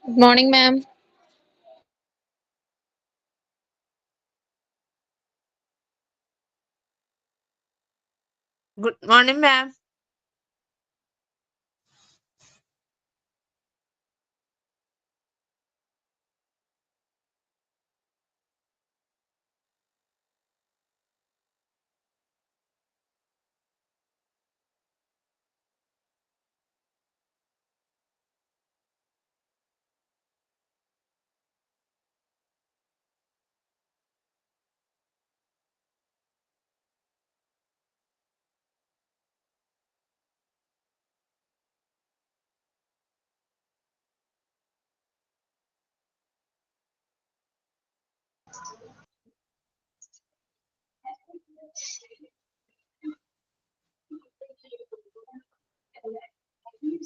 Good morning, ma'am. Good morning, ma'am.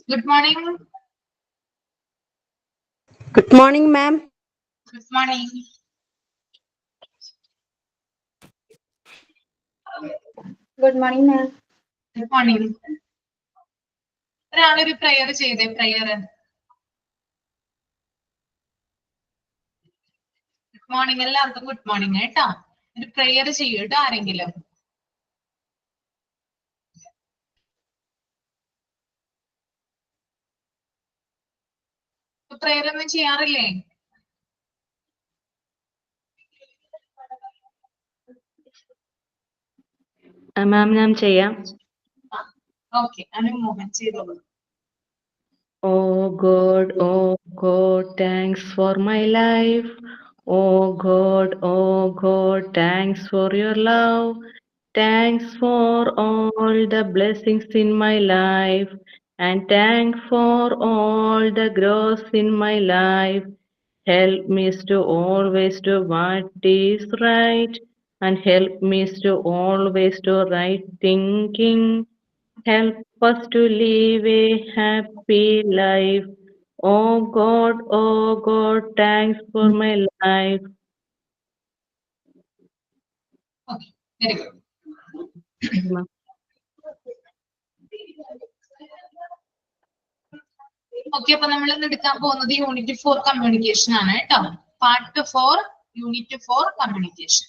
Good morning. Good morning, ma'am. Good morning. Good morning, ma'am. Good morning. ഒരാളൊരു prayer ചെയ്തേ, prayer. Good morning, എല്ലാവർക്കും good morning കേട്ടോ. ഒരു prayer ചെയ്യൂട്ടോ ആരെങ്കിലും. Prayer ഒന്നും ചെയ്യാറില്ലേ? മാം ഞാൻ ചെയ്യാം. ഓക്കെ, അനുമോഹൻ ചെയ്തോളൂ. Oh God, thanks for my life. Oh God, thanks for your love. Thanks for all the blessings in my life. And thanks for all the growth in my life. Help me to always do what is right. And help me to always do right thinking. Help us to live a happy life. Oh God, thanks for my life. Okay, very good. Okay, അപ്പൊ നമ്മൾ ഇന്ന് എടുക്കാൻ പോകുന്നത് unit 4 communication ആണ് കേട്ടോ. Part 4, unit 4 communication.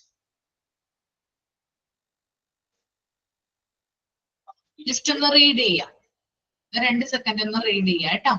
Just ഒന്ന് read ചെയ്യാം, 2 second ഒന്ന് റീഡ് ചെയ്യാം കേട്ടോ.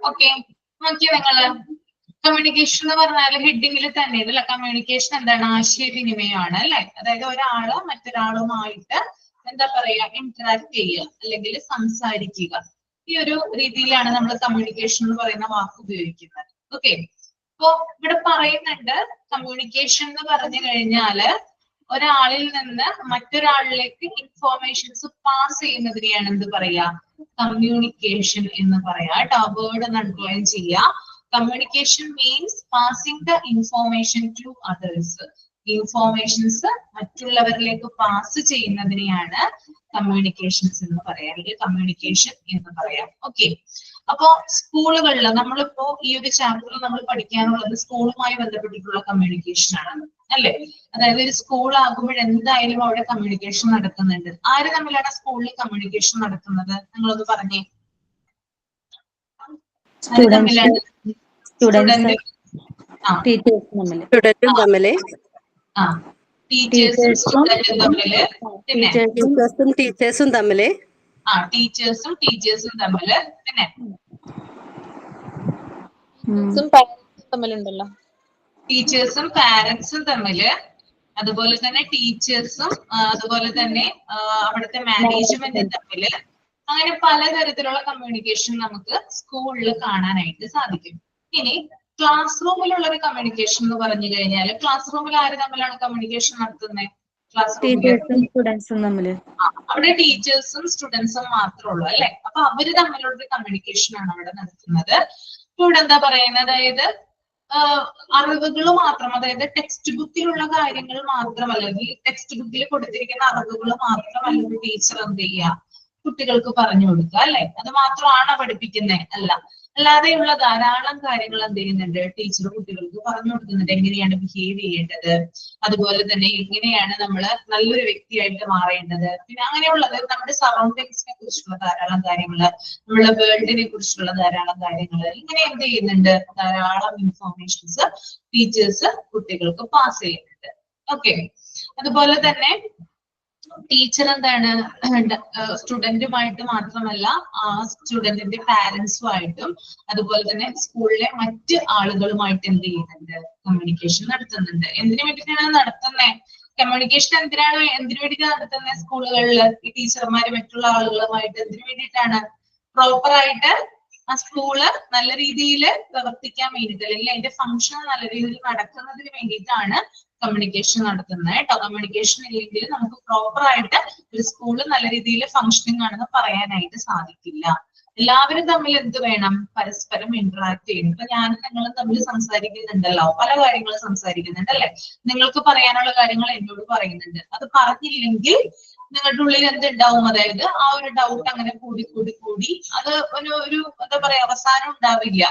ഓക്കെ, നോക്കിയോ നിങ്ങള്. കമ്മ്യൂണിക്കേഷൻ എന്ന് പറഞ്ഞാൽ ഹെഡിങ്ങിൽ തന്നെ അല്ല, കമ്മ്യൂണിക്കേഷൻ എന്താണ്? ആശയവിനിമയമാണ് അല്ലെ. അതായത് ഒരാള് മറ്റൊരാളുമായിട്ട് എന്താ പറയാ, ഇന്ററാക്ട് ചെയ്യുക അല്ലെങ്കിൽ സംസാരിക്കുക. ഈ ഒരു രീതിയിലാണ് നമ്മൾ കമ്മ്യൂണിക്കേഷൻ എന്ന് പറയുന്ന വാക്ക് ഉപയോഗിക്കുന്നത്. ഓക്കെ, അപ്പോ ഇവിടെ പറയുന്നുണ്ട് കമ്മ്യൂണിക്കേഷൻ എന്ന് പറഞ്ഞു കഴിഞ്ഞാല് ഒരാളിൽ നിന്ന് മറ്റൊരാളിലേക്ക് ഇൻഫോർമേഷൻസ് പാസ് ചെയ്യുന്നതിനെയാണ് എന്ത് പറയാ, കമ്മ്യൂണിക്കേഷൻ എന്ന് പറയാ കേട്ടോ. വേർഡ് ഒന്ന് അണ്ടർലൈൻ ചെയ്യാ. Communication means passing the information to others. Informations മറ്റുള്ളവരിലേക്ക് പാസ് ചെയ്യുന്നതിനെയാണ് കമ്മ്യൂണിക്കേഷൻസ് എന്ന് പറയാം, അല്ലെങ്കിൽ കമ്മ്യൂണിക്കേഷൻ എന്ന് പറയാം. ഓക്കെ, അപ്പോ സ്കൂളുകളിൽ നമ്മളിപ്പോ ഈ ഒരു ചാപ്റ്ററിൽ നമ്മൾ പഠിക്കാനുള്ളത് സ്കൂളുമായി ബന്ധപ്പെട്ടിട്ടുള്ള കമ്മ്യൂണിക്കേഷൻ ആണ് അല്ലെ. അതായത് ഒരു സ്കൂൾ ആകുമ്പോൾ എന്തായാലും അവിടെ കമ്മ്യൂണിക്കേഷൻ നടക്കുന്നുണ്ട്. ആര് തമ്മിലാണ് സ്കൂളിൽ കമ്മ്യൂണിക്കേഷൻ നടക്കുന്നത്? നിങ്ങളൊന്ന് പറഞ്ഞേ. അത് തമ്മിലാണ് സ്റ്റുഡന്റ് സ്റ്റുഡന്റും തമ്മില് ടീച്ചേഴ്സും സ്റ്റുഡന്റും തമ്മില് പിന്നെ ടീച്ചേഴ്സും തമ്മില് ടീച്ചേഴ്സും തമ്മില് പിന്നെ തമ്മിലുണ്ടല്ലോ ടീച്ചേഴ്സും പാരന്റ്സും തമ്മില്, അതുപോലെ തന്നെ ടീച്ചേഴ്സും അതുപോലെ തന്നെ അവിടുത്തെ മാനേജ്മെന്റും തമ്മില്, അങ്ങനെ പലതരത്തിലുള്ള കമ്മ്യൂണിക്കേഷൻ നമുക്ക് സ്കൂളിൽ കാണാനായിട്ട് സാധിക്കും. ഇനി ക്ലാസ് റൂമിലുള്ള ഒരു കമ്മ്യൂണിക്കേഷൻ എന്ന് പറഞ്ഞു കഴിഞ്ഞാൽ ക്ലാസ് റൂമിൽ ആര് തമ്മിലാണ് കമ്മ്യൂണിക്കേഷൻ നടത്തുന്നത്? ക്ലാസ് റൂമിൽ അവിടെ ടീച്ചേഴ്സും സ്റ്റുഡൻസും മാത്രമേ ഉള്ളൂ അല്ലെ. അപ്പൊ അവര് തമ്മിലുള്ള കമ്മ്യൂണിക്കേഷൻ ആണ് അവിടെ നടത്തുന്നത്. ഇവിടെ എന്താ പറയുന്നത്, അതായത് അറിവുകൾ മാത്രം, അതായത് ടെക്സ്റ്റ് ബുക്കിലുള്ള കാര്യങ്ങൾ മാത്രമല്ല, അല്ലെങ്കിൽ ടെക്സ്റ്റ് ബുക്കിൽ കൊടുത്തിരിക്കുന്ന അറിവുകൾ മാത്രമല്ല ഒരു ടീച്ചർ എന്ത് ചെയ്യുക കുട്ടികൾക്ക് പറഞ്ഞു കൊടുക്കുക അല്ലെ. അത് മാത്രമാണ് പഠിപ്പിക്കുന്നത് അല്ല, അല്ലാതെയുള്ള ധാരാളം കാര്യങ്ങൾ എന്ത് ചെയ്യുന്നുണ്ട് ടീച്ചർ കുട്ടികൾക്ക് പറഞ്ഞു കൊടുക്കുന്നുണ്ട്. എങ്ങനെയാണ് ബിഹേവ് ചെയ്യേണ്ടത്, അതുപോലെ തന്നെ എങ്ങനെയാണ് നമ്മൾ നല്ലൊരു വ്യക്തിയായിട്ട് മാറേണ്ടത്, പിന്നെ അങ്ങനെയുള്ളത് നമ്മുടെ സറൗണ്ടിങ്സിനെ കുറിച്ചുള്ള ധാരാളം കാര്യങ്ങൾ, നമ്മുടെ വേൾഡിനെ കുറിച്ചുള്ള ധാരാളം കാര്യങ്ങൾ, ഇങ്ങനെ എന്ത് ചെയ്യുന്നുണ്ട് ധാരാളം ഇൻഫോർമേഷൻസ് ടീച്ചേഴ്സ് കുട്ടികൾക്ക് പാസ് ചെയ്യുന്നുണ്ട്. ഓക്കെ, അതുപോലെ തന്നെ ടീച്ചർ എന്താണ് സ്റ്റുഡന്റുമായിട്ട് മാത്രമല്ല സ്റ്റുഡന്റിന്റെ പാരന്റ്സുമായിട്ടും അതുപോലെ തന്നെ സ്കൂളിലെ മറ്റ് ആളുകളുമായിട്ട് എന്ത് ചെയ്യുന്നുണ്ട് കമ്മ്യൂണിക്കേഷൻ നടത്തുന്നുണ്ട്. എന്തിനു വേണ്ടിയിട്ടാണ് നടത്തുന്നത്? കമ്മ്യൂണിക്കേഷൻ എന്തിനു വേണ്ടിയിട്ടാണ് നടത്തുന്നത് സ്കൂളുകളിൽ? ഈ ടീച്ചർമാര് മറ്റുള്ള ആളുകളുമായിട്ട് എന്തിനു വേണ്ടിയിട്ടാണ്? പ്രോപ്പറായിട്ട് ആ സ്കൂള് നല്ല രീതിയിൽ പ്രവർത്തിക്കാൻ വേണ്ടിയിട്ട്, അല്ലെങ്കിൽ അതിന്റെ ഫംഗ്ഷൻ നല്ല രീതിയിൽ നടക്കുന്നതിന് വേണ്ടിയിട്ടാണ് കമ്മ്യൂണിക്കേഷൻ നടത്തുന്നത് കേട്ടോ. കമ്മ്യൂണിക്കേഷൻ ഇല്ലെങ്കിൽ നമുക്ക് പ്രോപ്പർ ആയിട്ട് ഒരു സ്കൂള് നല്ല രീതിയിൽ ഫംഗ്ഷനിങ് ആണെന്ന് പറയാനായിട്ട് സാധിക്കില്ല. എല്ലാവരും തമ്മിൽ എന്ത് വേണം? പരസ്പരം ഇന്ററാക്ട് ചെയ്യണം. ഇപ്പൊ ഞാനും നിങ്ങളും തമ്മിൽ സംസാരിക്കുന്നുണ്ടല്ലോ, പല കാര്യങ്ങളും സംസാരിക്കുന്നുണ്ട് അല്ലെ. നിങ്ങൾക്ക് പറയാനുള്ള കാര്യങ്ങൾ എന്നോട് പറയുന്നുണ്ട്. അത് പറഞ്ഞില്ലെങ്കിൽ നിങ്ങളുടെ ഉള്ളിൽ എന്തുണ്ടാവും? അതായത് ആ ഒരു ഡൗട്ട് അങ്ങനെ കൂടി കൂടി കൂടി അത് ഒരു എന്താ പറയാ അവസാനം ഉണ്ടാവില്ല.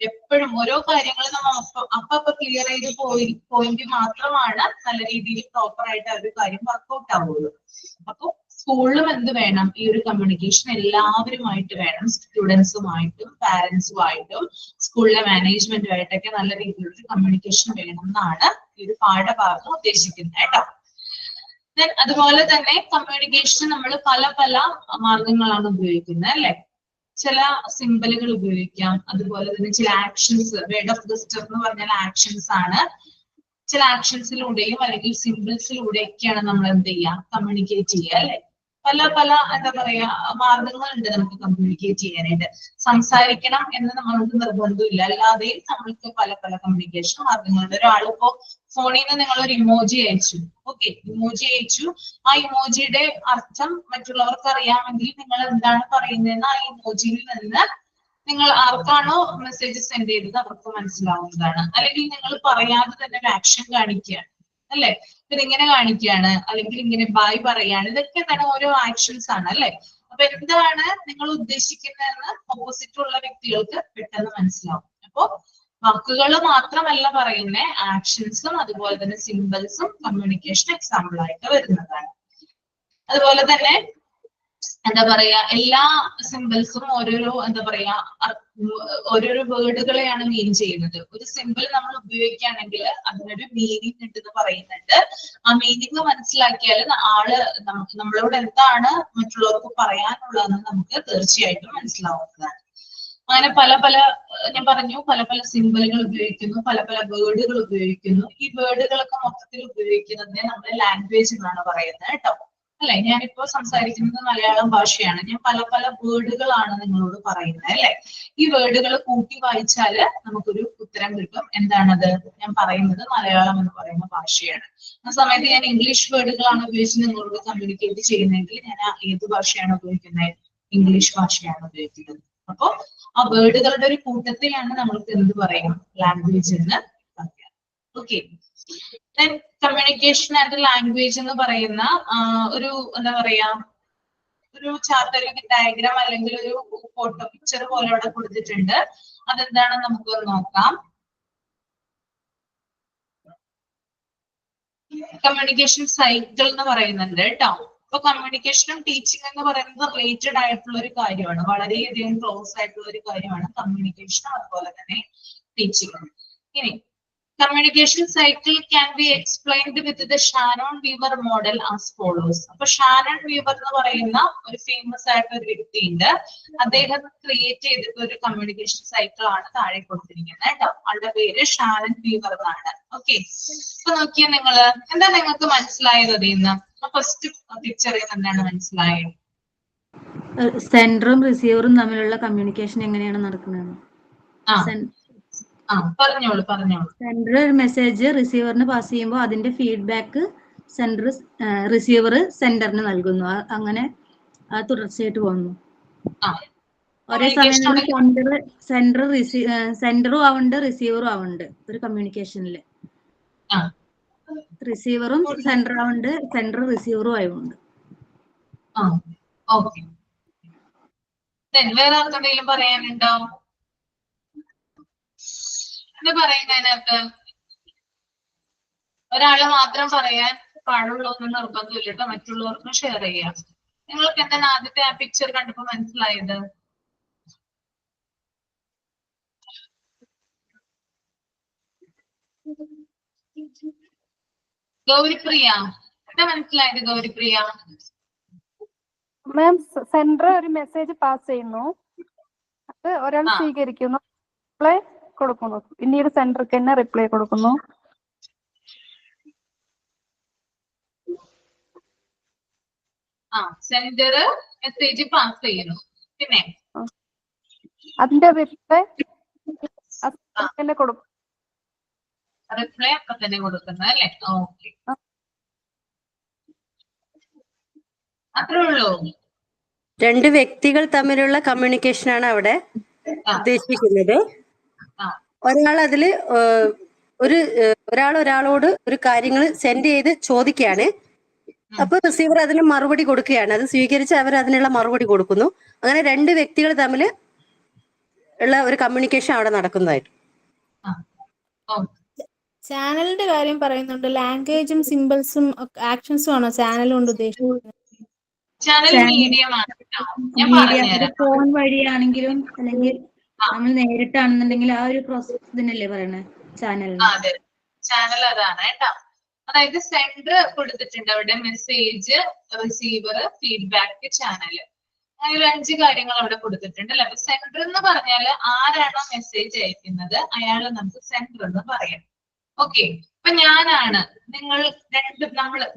എപ്പോഴും ഓരോ കാര്യങ്ങളും നമ്മൾ അപ്പൊ ക്ലിയർ ചെയ്ത് പോയെങ്കിൽ മാത്രമാണ് നല്ല രീതിയിൽ പ്രോപ്പർ ആയിട്ട് ആ ഒരു കാര്യം വർക്ക്ഔട്ട് ആവുള്ളൂ. അപ്പൊ സ്കൂളിലും എന്ത് വേണം? ഈ ഒരു കമ്മ്യൂണിക്കേഷൻ എല്ലാവരുമായിട്ട് വേണം. സ്റ്റുഡൻസുമായിട്ടും പാരന്റ്സുമായിട്ടും സ്കൂളിലെ മാനേജ്മെന്റുമായിട്ടൊക്കെ നല്ല രീതിയിലുള്ള കമ്മ്യൂണിക്കേഷൻ വേണം എന്നാണ് ഈ ഒരു പാഠഭാഗം ഉദ്ദേശിക്കുന്നത് കേട്ടോ. അതുപോലെ തന്നെ കമ്മ്യൂണിക്കേഷൻ നമ്മൾ പല പല മാർഗങ്ങളാണ് ഉപയോഗിക്കുന്നത് അല്ലെ. ചില സിമ്പലുകൾ ഉപയോഗിക്കാം, അതുപോലെ തന്നെ ചില ആക്ഷൻസ്, വേർഡ് ഓഫ് ഗസ്റ്റർ എന്ന് പറഞ്ഞാൽ ആക്ഷൻസ് ആണ്. ചില ആക്ഷൻസിലൂടെയും അല്ലെങ്കിൽ സിമ്പിൾസിലൂടെയൊക്കെയാണ് നമ്മൾ എന്ത് ചെയ്യുക കമ്മ്യൂണിക്കേറ്റ് ചെയ്യുക അല്ലെ. പല പല എന്താ പറയാ മാർഗങ്ങളുണ്ട് നമുക്ക് കമ്മ്യൂണിക്കേറ്റ് ചെയ്യാനായിട്ട്. സംസാരിക്കണം എന്ന് നമ്മൾക്ക് നിർബന്ധമില്ല, അല്ലാതെയും നമ്മൾക്ക് പല പല കമ്മ്യൂണിക്കേഷൻ മാർഗങ്ങളുണ്ട്. ഒരാളിപ്പോ ഫോണിൽ നിന്ന് നിങ്ങൾ ഒരു ഇമോജി അയച്ചു, ഓക്കെ, ഇമോജി അയച്ചു, ആ ഇമോജിയുടെ അർത്ഥം മറ്റുള്ളവർക്ക് അറിയാമെങ്കിൽ നിങ്ങൾ എന്താണ് പറയുന്നതെന്ന് ആ ഇമോജിയിൽ നിന്ന് നിങ്ങൾ ആർക്കാണോ മെസ്സേജ് സെൻഡ് ചെയ്തത് അവർക്ക് മനസ്സിലാവുന്നതാണ്. അല്ലെങ്കിൽ നിങ്ങൾ പറയാതെ തന്നെ ഒരു ആക്ഷൻ കാണിക്കുകയാണ് അല്ലെ, പിന്നെ ഇങ്ങനെ കാണിക്കുകയാണ്, അല്ലെങ്കിൽ ഇങ്ങനെ ബായ് പറയാണ്, ഇതൊക്കെ എന്താണ് ഓരോ ആക്ഷൻസ് ആണ് അല്ലെ. അപ്പൊ എന്താണ് നിങ്ങൾ ഉദ്ദേശിക്കുന്നതെന്ന് ഓപ്പോസിറ്റ് ഉള്ള വ്യക്തികൾക്ക് പെട്ടെന്ന് മനസ്സിലാവും. അപ്പോ വാക്കുകൾ മാത്രമല്ല പറയുന്ന ആക്ഷൻസും അതുപോലെ തന്നെ സിമ്പിൾസും കമ്മ്യൂണിക്കേഷൻ എക്സാമ്പിൾ ആയിട്ട് വരുന്നതാണ്. അതുപോലെ തന്നെ എന്താ പറയാ എല്ലാ സിമ്പിൾസും ഓരോരോ എന്താ പറയാ ഓരോരോ വേർഡുകളെയാണ് മീൻ ചെയ്യുന്നത്. ഒരു സിമ്പിൾ നമ്മൾ ഉപയോഗിക്കുകയാണെങ്കിൽ അതിനൊരു മീനിങ് ഉണ്ടെന്ന് പറയുന്നുണ്ട്. ആ മീനിങ് മനസ്സിലാക്കിയാൽ ആള് നമ്മളോട് എന്താണ് മറ്റുള്ളവർക്ക് പറയാനുള്ളതെന്ന് നമുക്ക് തീർച്ചയായിട്ടും മനസ്സിലാവുന്നതാണ്. അങ്ങനെ പല പല ഞാൻ പറഞ്ഞു പല പല സിമ്പിളുകൾ ഉപയോഗിക്കുന്നു, പല പല വേർഡുകൾ ഉപയോഗിക്കുന്നു. ഈ വേർഡുകളൊക്കെ മൊത്തത്തിൽ ഉപയോഗിക്കുന്നതിനെ നമ്മൾ ലാംഗ്വേജ് എന്നാണ് പറയുന്നത് കേട്ടോ അല്ലെ. ഞാനിപ്പോ സംസാരിക്കുന്നത് മലയാളം ഭാഷയാണ്, ഞാൻ പല പല വേർഡുകളാണ് നിങ്ങളോട് പറയുന്നത് അല്ലെ. ഈ വേർഡുകൾ കൂട്ടി വായിച്ചാല് നമുക്കൊരു ഉത്തരം കിട്ടും. എന്താണത്? ഞാൻ പറയുന്നത് മലയാളം എന്ന് പറയുന്ന ഭാഷയാണ്. ആ സമയത്ത് ഞാൻ ഇംഗ്ലീഷ് വേർഡുകളാണ് ഉപയോഗിച്ച് നിങ്ങളോട് കമ്മ്യൂണിക്കേറ്റ് ചെയ്യുന്നതെങ്കിൽ ഞാൻ ഏത് ഭാഷയാണ് ഉപയോഗിക്കുന്നത്? ഇംഗ്ലീഷ് ഭാഷയാണ് ഉപയോഗിക്കുന്നത്. അപ്പോ ആ വേർഡുകളുടെ ഒരു കൂട്ടത്തെയാണ് നമ്മൾക്ക് എന്ത് പറയാം? ലാംഗ്വേജ് എന്ന് പറയാം. ഓക്കെ, കമ്മ്യൂണിക്കേഷൻ ആൻഡ് ലാംഗ്വേജ് എന്ന് പറയുന്ന ഒരു എന്താ പറയാ ഒരു ചാർട്ട് അല്ലെങ്കിൽ ഡയഗ്രാം അല്ലെങ്കിൽ ഒരു ഫോട്ടോ പിക്ചർ പോലെ അവിടെ കൊടുത്തിട്ടുണ്ട്. അതെന്താണെന്ന് നമുക്കൊന്ന് നോക്കാം. കമ്മ്യൂണിക്കേഷൻ സൈക്കിൾ എന്ന് പറയുന്നുണ്ട് കേട്ടോ. അപ്പൊ കമ്മ്യൂണിക്കേഷനും ടീച്ചിങ് എന്ന് പറയുന്നത് റിലേറ്റഡ് ആയിട്ടുള്ള ഒരു കാര്യമാണ്, വളരെയധികം ക്ലോസ് ആയിട്ടുള്ള ഒരു കാര്യമാണ് കമ്മ്യൂണിക്കേഷനും അതുപോലെ തന്നെ ടീച്ചിങ്ങും. ഇനി communication cycle can be explained with the Shannon Weaver model as follows. അപ്പൊ ഷാനൺ വീവർ എന്ന് പറയുന്ന ഒരു ഫേമസ് ആയിട്ടുള്ള ഒരു വ്യക്തി ഉണ്ട്, അദ്ദേഹം ക്രിയേറ്റ് ചെയ്തിട്ട് ഒരു കമ്മ്യൂണിക്കേഷൻ സൈക്കിൾ ആണ് താഴെ കൊടുത്തിരിക്കുന്നത് കേട്ടോ. ആളുടെ പേര് ഷാനൺ വീവർ എന്നാണ്. ഓക്കെ, അപ്പൊ നോക്കിയാ നിങ്ങള് എന്താ നിങ്ങൾക്ക് മനസ്സിലായത് അതിൽ നിന്ന്? ഫസ്റ്റ് പിക്ചറിൽ എന്താണ് മനസ്സിലായത്? സെൻഡറും റിസീവറും തമ്മിലുള്ള കമ്മ്യൂണിക്കേഷൻ എങ്ങനെയാണ് നടക്കുന്നത്? പറഞ്ഞോളൂ. സെൻഡർ ഒരു മെസ്സേജ് റിസീവറിന് പാസ് ചെയ്യുമ്പോൾ അതിന്റെ ഫീഡ്ബാക്ക് റിസീവർ സെൻഡറിന് നൽകുന്നു. അങ്ങനെ തുടർച്ചയായിട്ട് പോകുന്നു. ഒരേ സമയം സെൻഡറും ആവുന്നുണ്ട് റിസീവറും ആവുന്നുണ്ട് ഒരു കമ്മ്യൂണിക്കേഷനില്. റിസീവറും സെൻഡർ ആവുന്നുണ്ട്, സെൻഡർ റിസീവറും ആവുന്നുണ്ട്. വേറെ ആർക്കെന്തെങ്കിലും പറയാനുണ്ടോ? എന്താ പറയുന്നതിനകത്ത് ഒരാള് മാത്രം പറയാൻ പാടുള്ളൂ എന്ന് നിർബന്ധമില്ല കേട്ടോ, മറ്റുള്ളവർക്കും ഷെയർ ചെയ്യാം. നിങ്ങൾക്ക് എന്താണ് ആദ്യത്തെ ആ പിക്ചർ കണ്ടപ്പോ മനസ്സിലായത്? ഗൗരിപ്രിയ, എന്താ മനസ്സിലായത് ഗൗരിപ്രിയ? മാം, സെൻഡർ ഒരു മെസ്സേജ് പാസ് ചെയ്യുന്നു, അത് ഒരാൾ സ്വീകരിക്കുന്നു, റിപ്ലൈ കൊടുക്കുന്നു, പിന്നീട് സെൻഡർക്ക് തന്നെ റിപ്ലൈ കൊടുക്കുന്നു. സെൻഡർ മെസ്സേജ് പാസ് ചെയ്യുന്നു, പിന്നെ അതിന്റെ റിപ്ലൈ തന്നെ കൊടുക്കും. റിപ്ലൈ അപ്പൊ തന്നെ കൊടുക്കുന്നത് അല്ലേ? ഓക്കെ, അത്രേ ഉള്ളൂ. രണ്ട് വ്യക്തികൾ തമ്മിലുള്ള കമ്മ്യൂണിക്കേഷൻ ആണ് അവിടെ ഉദ്ദേശിക്കുന്നത്. ഒരാൾ അതില് ഒരാളോട് ഒരു കാര്യങ്ങൾ സെൻഡ് ചെയ്ത് ചോദിക്കുകയാണ്. അപ്പൊ റിസീവർ അതിന് മറുപടി കൊടുക്കുകയാണ്. അത് സ്വീകരിച്ച് അവർ അതിനുള്ള മറുപടി കൊടുക്കുന്നു. അങ്ങനെ രണ്ട് വ്യക്തികൾ തമ്മിൽ ഉള്ള ഒരു കമ്മ്യൂണിക്കേഷൻ അവിടെ നടക്കുന്നതായിട്ട്. ചാനലിന്റെ കാര്യം പറയുന്നുണ്ട്. ലാംഗ്വേജും സിമ്പിൾസും ആക്ഷൻസും ആണോ ചാനൽ കൊണ്ട് ഉദ്ദേശിക്കുന്നത്? ഫോൺ വഴിയാണെങ്കിലും അല്ലെങ്കിൽ നമ്മൾ നേരിട്ടാണെന്നുണ്ടെങ്കിൽ ആ ഒരു പ്രോസസ് തന്നെയല്ലേ പറയണേ ചാനലിന്? അതെ, ചാനൽ അതാണ് കേട്ടോ. അതായത് സെൻഡർ കൊടുത്തിട്ടുണ്ട് അവിടെ, മെസ്സേജ്, റിസീവർ, ഫീഡ്ബാക്ക്, ചാനൽ. അങ്ങനെ 5 കാര്യങ്ങൾ അവിടെ കൊടുത്തിട്ടുണ്ട് അല്ലെ. അപ്പൊ സെൻഡർ എന്ന് പറഞ്ഞാൽ ആരാണോ മെസ്സേജ് അയക്കുന്നത് അയാളെ നമുക്ക് സെൻഡർ എന്ന് പറയാം. ഓക്കെ, ഇപ്പൊ ഞാനാണ്,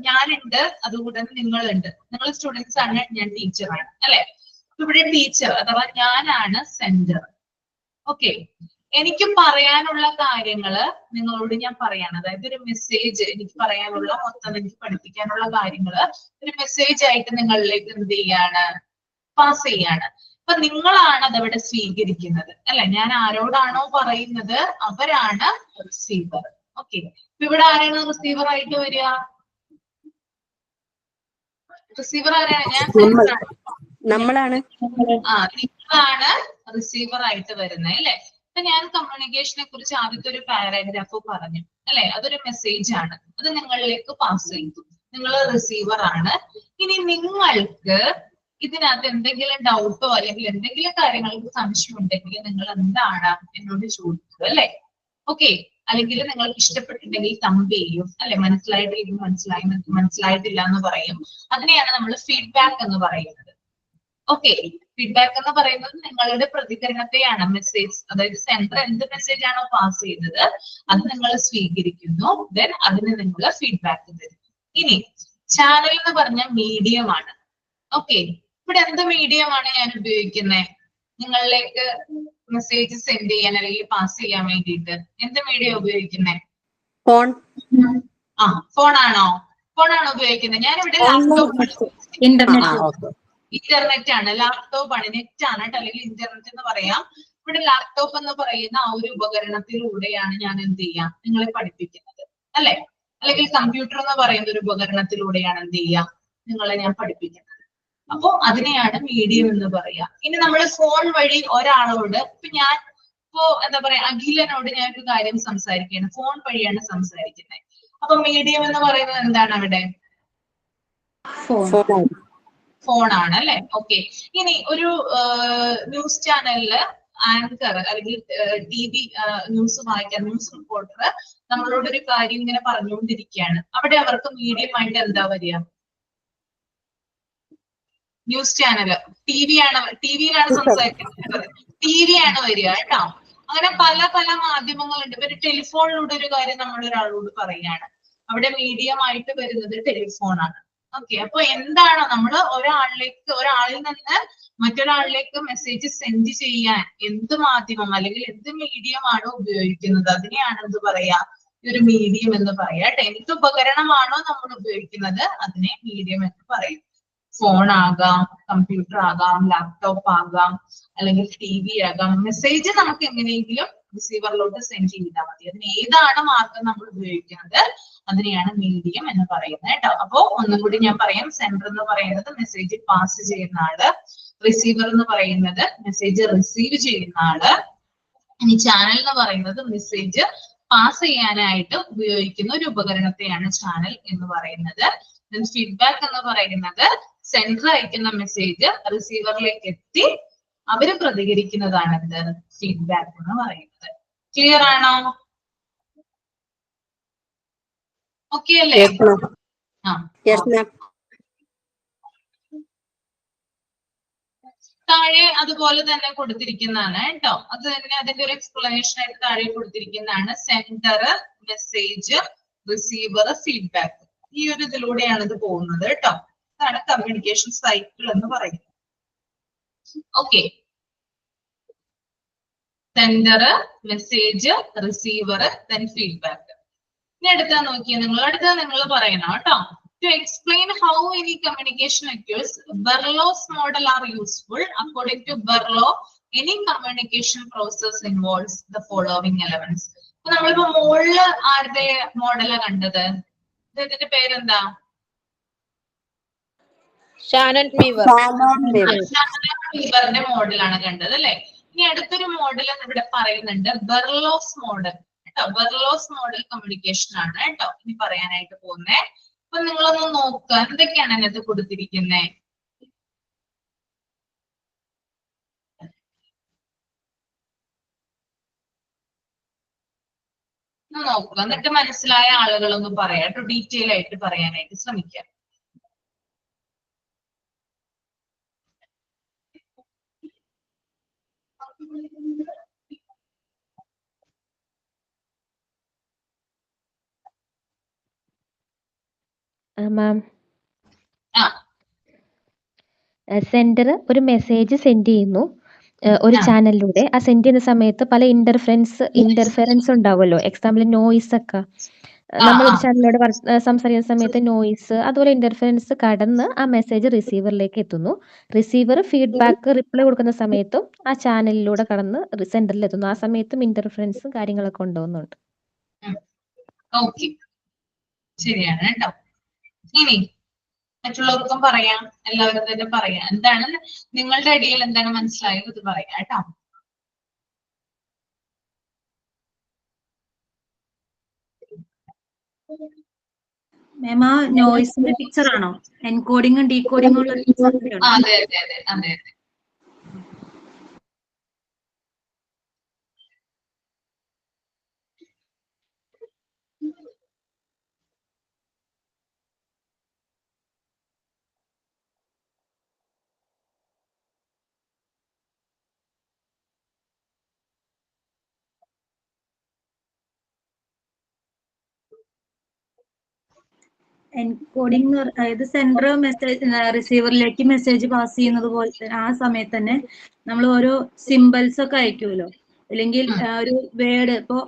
ഞാനുണ്ട്, അതുകൂടെ നിങ്ങളുണ്ട്. നിങ്ങൾ സ്റ്റുഡൻസ് ആണ്, ഞാൻ ടീച്ചറാണ് അല്ലെ. ഇവിടെ ടീച്ചർ അഥവാ ഞാനാണ് സെൻഡർ. ഓക്കെ, എനിക്ക് പറയാനുള്ള കാര്യങ്ങള് നിങ്ങളോട് ഞാൻ പറയാണ്. അതായത് ഒരു മെസ്സേജ് എനിക്ക് പറയാനുള്ള, മൊത്തം എനിക്ക് പഠിപ്പിക്കാനുള്ള കാര്യങ്ങള് ഒരു മെസ്സേജ് ആയിട്ട് നിങ്ങളിലേക്ക് എന്ത് ചെയ്യാണ്, പാസ് ചെയ്യാണ്. അപ്പൊ നിങ്ങളാണ് അതവിടെ സ്വീകരിക്കുന്നത് അല്ലെ. ഞാൻ ആരോടാണോ പറയുന്നത് അവരാണ് റിസീവർ. ഓക്കെ, ഇവിടെ ആരാണ് റിസീവർ ആയിട്ട് വരിക? റിസീവർ ആരാണ്? നമ്മളാണ്. നിങ്ങളാണ് റിസീവർ ആയിട്ട് വരുന്നത് അല്ലെ. അപ്പൊ ഞാൻ കമ്മ്യൂണിക്കേഷനെ കുറിച്ച് ആദ്യത്തെ ഒരു പാരാഗ്രാഫ് പറഞ്ഞു അല്ലെ. അതൊരു മെസ്സേജ് ആണ്, അത് നിങ്ങളിലേക്ക് പാസ് ചെയ്തു. നിങ്ങൾ റിസീവർ ആണ്. ഇനി നിങ്ങൾക്ക് ഇതിനകത്ത് എന്തെങ്കിലും ഡൗട്ടോ അല്ലെങ്കിൽ എന്തെങ്കിലും കാര്യങ്ങൾക്ക് സംശയം ഉണ്ടെങ്കിൽ നിങ്ങൾ എന്താണ് എന്നോട് ചോദിക്കുക അല്ലെ. ഓക്കെ, അല്ലെങ്കിൽ നിങ്ങൾക്ക് ഇഷ്ടപ്പെട്ടിട്ടുണ്ടെങ്കിൽ കമ്പ് ചെയ്യും അല്ലെ. മനസ്സിലായിട്ടില്ല എന്ന് പറയും. അതിനെയാണ് നമ്മൾ ഫീഡ്ബാക്ക് എന്ന് പറയുന്നത്. ഓക്കെ, ഫീഡ്ബാക്ക് എന്ന് പറയുന്നത് നിങ്ങളുടെ പ്രതികരണത്തെയാണ്. മെസ്സേജ്, അതായത് സെൻഡർ എന്ത് മെസ്സേജ് ആണോ പാസ് ചെയ്തത് അത് നിങ്ങൾ സ്വീകരിക്കുന്നു, ദെൻ അതിന് നിങ്ങൾ ഫീഡ്ബാക്ക് തരും. ഇനി ചാനൽ എന്ന് പറഞ്ഞ മീഡിയം ആണ്. ഓക്കെ, ഇവിടെ എന്ത് മീഡിയം ആണ് ഞാൻ ഉപയോഗിക്കുന്നത് നിങ്ങളിലേക്ക് മെസ്സേജ് സെൻഡ് ചെയ്യാൻ അല്ലെങ്കിൽ പാസ് ചെയ്യാൻ വേണ്ടിയിട്ട്? എന്ത് മീഡിയം ഉപയോഗിക്കുന്നത്? ഫോൺ. ഫോൺ ആണോ ഉപയോഗിക്കുന്നത്? ഞാനിവിടെ ലാപ്ടോപ്പ്, ഇന്റർനെറ്റ് ആണ്, ലാപ്ടോപ്പ് ആണ്, നെറ്റ് ആണ് കേട്ടോ, അല്ലെങ്കിൽ ഇന്റർനെറ്റ് എന്ന് പറയാം. ഇവിടെ ലാപ്ടോപ്പ് എന്ന് പറയുന്ന ആ ഒരു ഉപകരണത്തിലൂടെയാണ് ഞാൻ എന്ത് ചെയ്യാം, നിങ്ങളെ പഠിപ്പിക്കുന്നത് അല്ലെ. അല്ലെങ്കിൽ കമ്പ്യൂട്ടർ എന്ന് പറയുന്ന ഒരു ഉപകരണത്തിലൂടെയാണ് എന്ത് ചെയ്യാം, നിങ്ങളെ ഞാൻ പഠിപ്പിക്കുന്നത്. അപ്പോ അതിനെയാണ് മീഡിയം എന്ന് പറയാ. ഇനി നമ്മൾ ഫോൺ വഴി ഒരാളോട്, എന്താ പറയാ, അഖിലനോട് ഞാൻ ഒരു കാര്യം സംസാരിക്കുകയാണ്, ഫോൺ വഴിയാണ് സംസാരിക്കുന്നത്. അപ്പൊ മീഡിയം എന്ന് പറയുന്നത് എന്താണ് അവിടെ? ഫോൺ. ഫോണാണ് അല്ലെ. ഓക്കെ. ഇനി ഒരു ന്യൂസ് ചാനലില് ആങ്കർ അല്ലെങ്കിൽ TV ന്യൂസ് വായിക്കാൻ ന്യൂസ് റിപ്പോർട്ടർ നമ്മളോട് ഒരു കാര്യം ഇങ്ങനെ പറഞ്ഞുകൊണ്ടിരിക്കുകയാണ്. അവിടെ അവർക്ക് മീഡിയം ആയിട്ട് എന്താ വരിക? ന്യൂസ് ചാനല് ടിവിയിലാണ് സംസാരിക്കുന്നത്. TV ആണ് വരിക കേട്ടോ. അങ്ങനെ പല പല മാധ്യമങ്ങളുണ്ട്. ഇപ്പൊ ഒരു ടെലിഫോണിലൂടെ ഒരു കാര്യം നമ്മൾ ഒരാളോട് പറയുകയാണ്. അവിടെ മീഡിയം ആയിട്ട് വരുന്നത് ടെലിഫോണാണ്. ഓക്കെ. അപ്പൊ എന്താണ് നമ്മൾ ഒരാളിൽ നിന്ന് മറ്റൊരാളിലേക്ക് മെസ്സേജ് സെൻഡ് ചെയ്യാൻ എന്ത് മാധ്യമം അല്ലെങ്കിൽ എന്ത് മീഡിയം ആണോ ഉപയോഗിക്കുന്നത് അതിനെയാണ് എന്ത് പറയാ? ഒരു മീഡിയം എന്ന് പറയാ. എന്ത് ഉപകരണമാണോ നമ്മൾ ഉപയോഗിക്കുന്നത് അതിനെ മീഡിയം എന്ന് പറയും. ഫോൺ ആകാം, കമ്പ്യൂട്ടർ ആകാം, ലാപ്ടോപ്പ് ആകാം, അല്ലെങ്കിൽ TV ആകാം. മെസ്സേജ് നമുക്ക് എങ്ങനെയെങ്കിലും റിസീവറിലോട്ട് സെൻഡ് ചെയ്താൽ മതി. അതിന് ഏതാണ് മാർഗം നമ്മൾ ഉപയോഗിക്കുന്നത് അതിനെയാണ് മീഡിയം എന്ന് പറയുന്നത് കേട്ടോ. അപ്പോ ഒന്നും കൂടി ഞാൻ പറയാം. സെൻഡർ എന്ന് പറയുന്നത് മെസ്സേജ് പാസ് ചെയ്യുന്ന ആള്, റിസീവർ എന്ന് പറയുന്നത് മെസ്സേജ് റിസീവ് ചെയ്യുന്ന ആള്, ഇനി ചാനൽ എന്ന് പറയുന്നത് മെസ്സേജ് പാസ് ചെയ്യാനായിട്ട് ഉപയോഗിക്കുന്ന ഒരു ഉപകരണത്തെയാണ് ചാനൽ എന്ന് പറയുന്നത്. ഫീഡ്ബാക്ക് എന്ന് പറയുന്നത് സെൻഡർ അയക്കുന്ന മെസ്സേജ് റിസീവറിലേക്ക് എത്തി അവര് പ്രതികരിക്കുന്നതാണ് എന്ത്? ഫീഡ്ബാക്ക് എന്ന് പറയുന്നത്. ക്ലിയർ ആണോ? ഓക്കെ അല്ലേ? താഴെ അതുപോലെ തന്നെ കൊടുത്തിരിക്കുന്നതാണ് കേട്ടോ. അത് തന്നെ അതിന്റെ ഒരു എക്സ്പ്ലനേഷൻ ആയിട്ട് താഴെ കൊടുത്തിരിക്കുന്നതാണ്. Sender, message, receiver, feedback. ഈ ഒരു ഇതിലൂടെയാണ് ഇത് പോകുന്നത് കേട്ടോ. അതാണ് കമ്മ്യൂണിക്കേഷൻ സൈക്കിൾ എന്ന് പറയുന്നത്. Okay. Sender, message, receiver, then feedback. ഇനി അടുത്ത നോക്കിയാൽ നിങ്ങൾ പറയണം കേട്ടോ. To explain how any communication occurs, Berlow's model are useful. According to Berlow, any communication process involves the following elements. അപ്പൊ നമ്മളിപ്പോ മുകളില് ആരുടെ മോഡലാ കണ്ടത്? ഇതിന്റെ പേരെന്താ? ഷാനൻ ബീവറിന്റെ മോഡലാണ് കണ്ടത് അല്ലെ. ഇനി അടുത്തൊരു മോഡൽ ഇവിടെ പറയുന്നുണ്ട്, ബെർലോസ് മോഡൽ കേട്ടോ. ബെർലോസ് മോഡൽ കമ്മ്യൂണിക്കേഷൻ ആണ് കേട്ടോ ഇനി പറയാനായിട്ട് പോകുന്നേ. അപ്പൊ നിങ്ങളൊന്ന് നോക്കുക എന്തൊക്കെയാണ് അതിനകത്ത് കൊടുത്തിരിക്കുന്നത്. നോക്കുക, എന്നിട്ട് മനസ്സിലായ ആളുകളൊന്ന് പറയാം കേട്ടോ. ഡീറ്റെയിൽ ആയിട്ട് പറയാനായിട്ട് ശ്രമിക്കാം. മാം, സെൻഡർ ഒരു മെസ്സേജ് സെൻഡ് ചെയ്യുന്നു ഒരു ചാനലിലൂടെ. ആ സെൻഡ് ചെയ്യുന്ന സമയത്ത് പല ഇന്റർഫെറൻസ് ഉണ്ടാവുമല്ലോ. എക്സാമ്പിൾ നോയിസ് ഒക്കെ നമ്മൾ ഒരു ചാനലിലൂടെ സംസാരിക്കുന്ന സമയത്ത് നോയിസ് അതുപോലെ ഇന്റർഫെറൻസ് കടന്ന് ആ മെസ്സേജ് റിസീവറിലേക്ക് എത്തുന്നു. റിസീവർ ഫീഡ്ബാക്ക് റിപ്ലൈ കൊടുക്കുന്ന സമയത്തും ആ ചാനലിലൂടെ കടന്ന് സെൻഡറിൽ എത്തുന്നു. ആ സമയത്തും ഇന്റർഫെറൻസും കാര്യങ്ങളൊക്കെ ഉണ്ടാവുന്നുണ്ട്. ശരിയാണ് കേട്ടോ. ഇനി മറ്റുള്ളവർക്കും പറയാം, എല്ലാവരും തന്നെ പറയാം. എന്താണ് നിങ്ങളുടെ ഇടയിൽ എന്താണ് മനസ്സിലായത് ഇത് പറയാം കേട്ടോ. മാം, ആ നോയ്സിന്റെ പിക്ചർ ആണോ? എൻകോഡിങ്ങും ഡീകോഡിങ്ങും ഉള്ള പിക്ചർ? അതെ അതെ അതെ അതെ അതെ. എൻകോഡിംഗ് അതായത് സെൻഡർ മെസ്സേജ് റിസീവറിലേക്ക് മെസ്സേജ് പാസ് ചെയ്യുന്നത് പോലെ തന്നെ ആ സമയത്ത് തന്നെ നമ്മൾ ഓരോ സിമ്പിൾസ് ഒക്കെ അയക്കുമല്ലോ. അല്ലെങ്കിൽ ഒരു വേർഡ്, ഇപ്പോ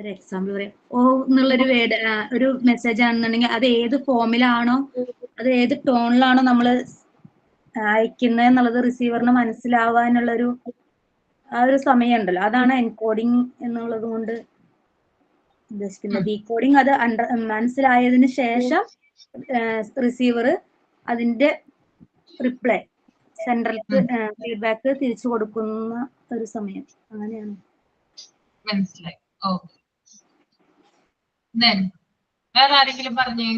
ഒരു എക്സാമ്പിൾ പറയാം, ഓ എന്നുള്ളൊരു വേർഡ് ഒരു മെസ്സേജ് ആണെന്നുണ്ടെങ്കിൽ അത് ഏത് ഫോമിലാണോ അത് ഏത് ടോണിലാണോ നമ്മൾ അയക്കുന്നത് എന്നുള്ളത് റിസീവറിന് മനസ്സിലാവാനുള്ളൊരു ആ ഒരു സമയം ഉണ്ടല്ലോ. അതാണ് എൻകോഡിങ് എന്നുള്ളത് കൊണ്ട് ഉദ്ദേശിക്കുന്നത്. ഡീകോഡിങ് അത് മനസ്സിലായതിനു ശേഷം റിസീവർ അതിന്റെ റിപ്ലൈ സെൻട്രൽക്ക് ഫീഡ്ബാക്ക് തിരിച്ചു കൊടുക്കുന്ന ഒരു സമയം. അങ്ങനെയാണ് മനസ്സിലായി. ഓക്കെ. വേറെ ആരെങ്കിലും പറഞ്ഞേ?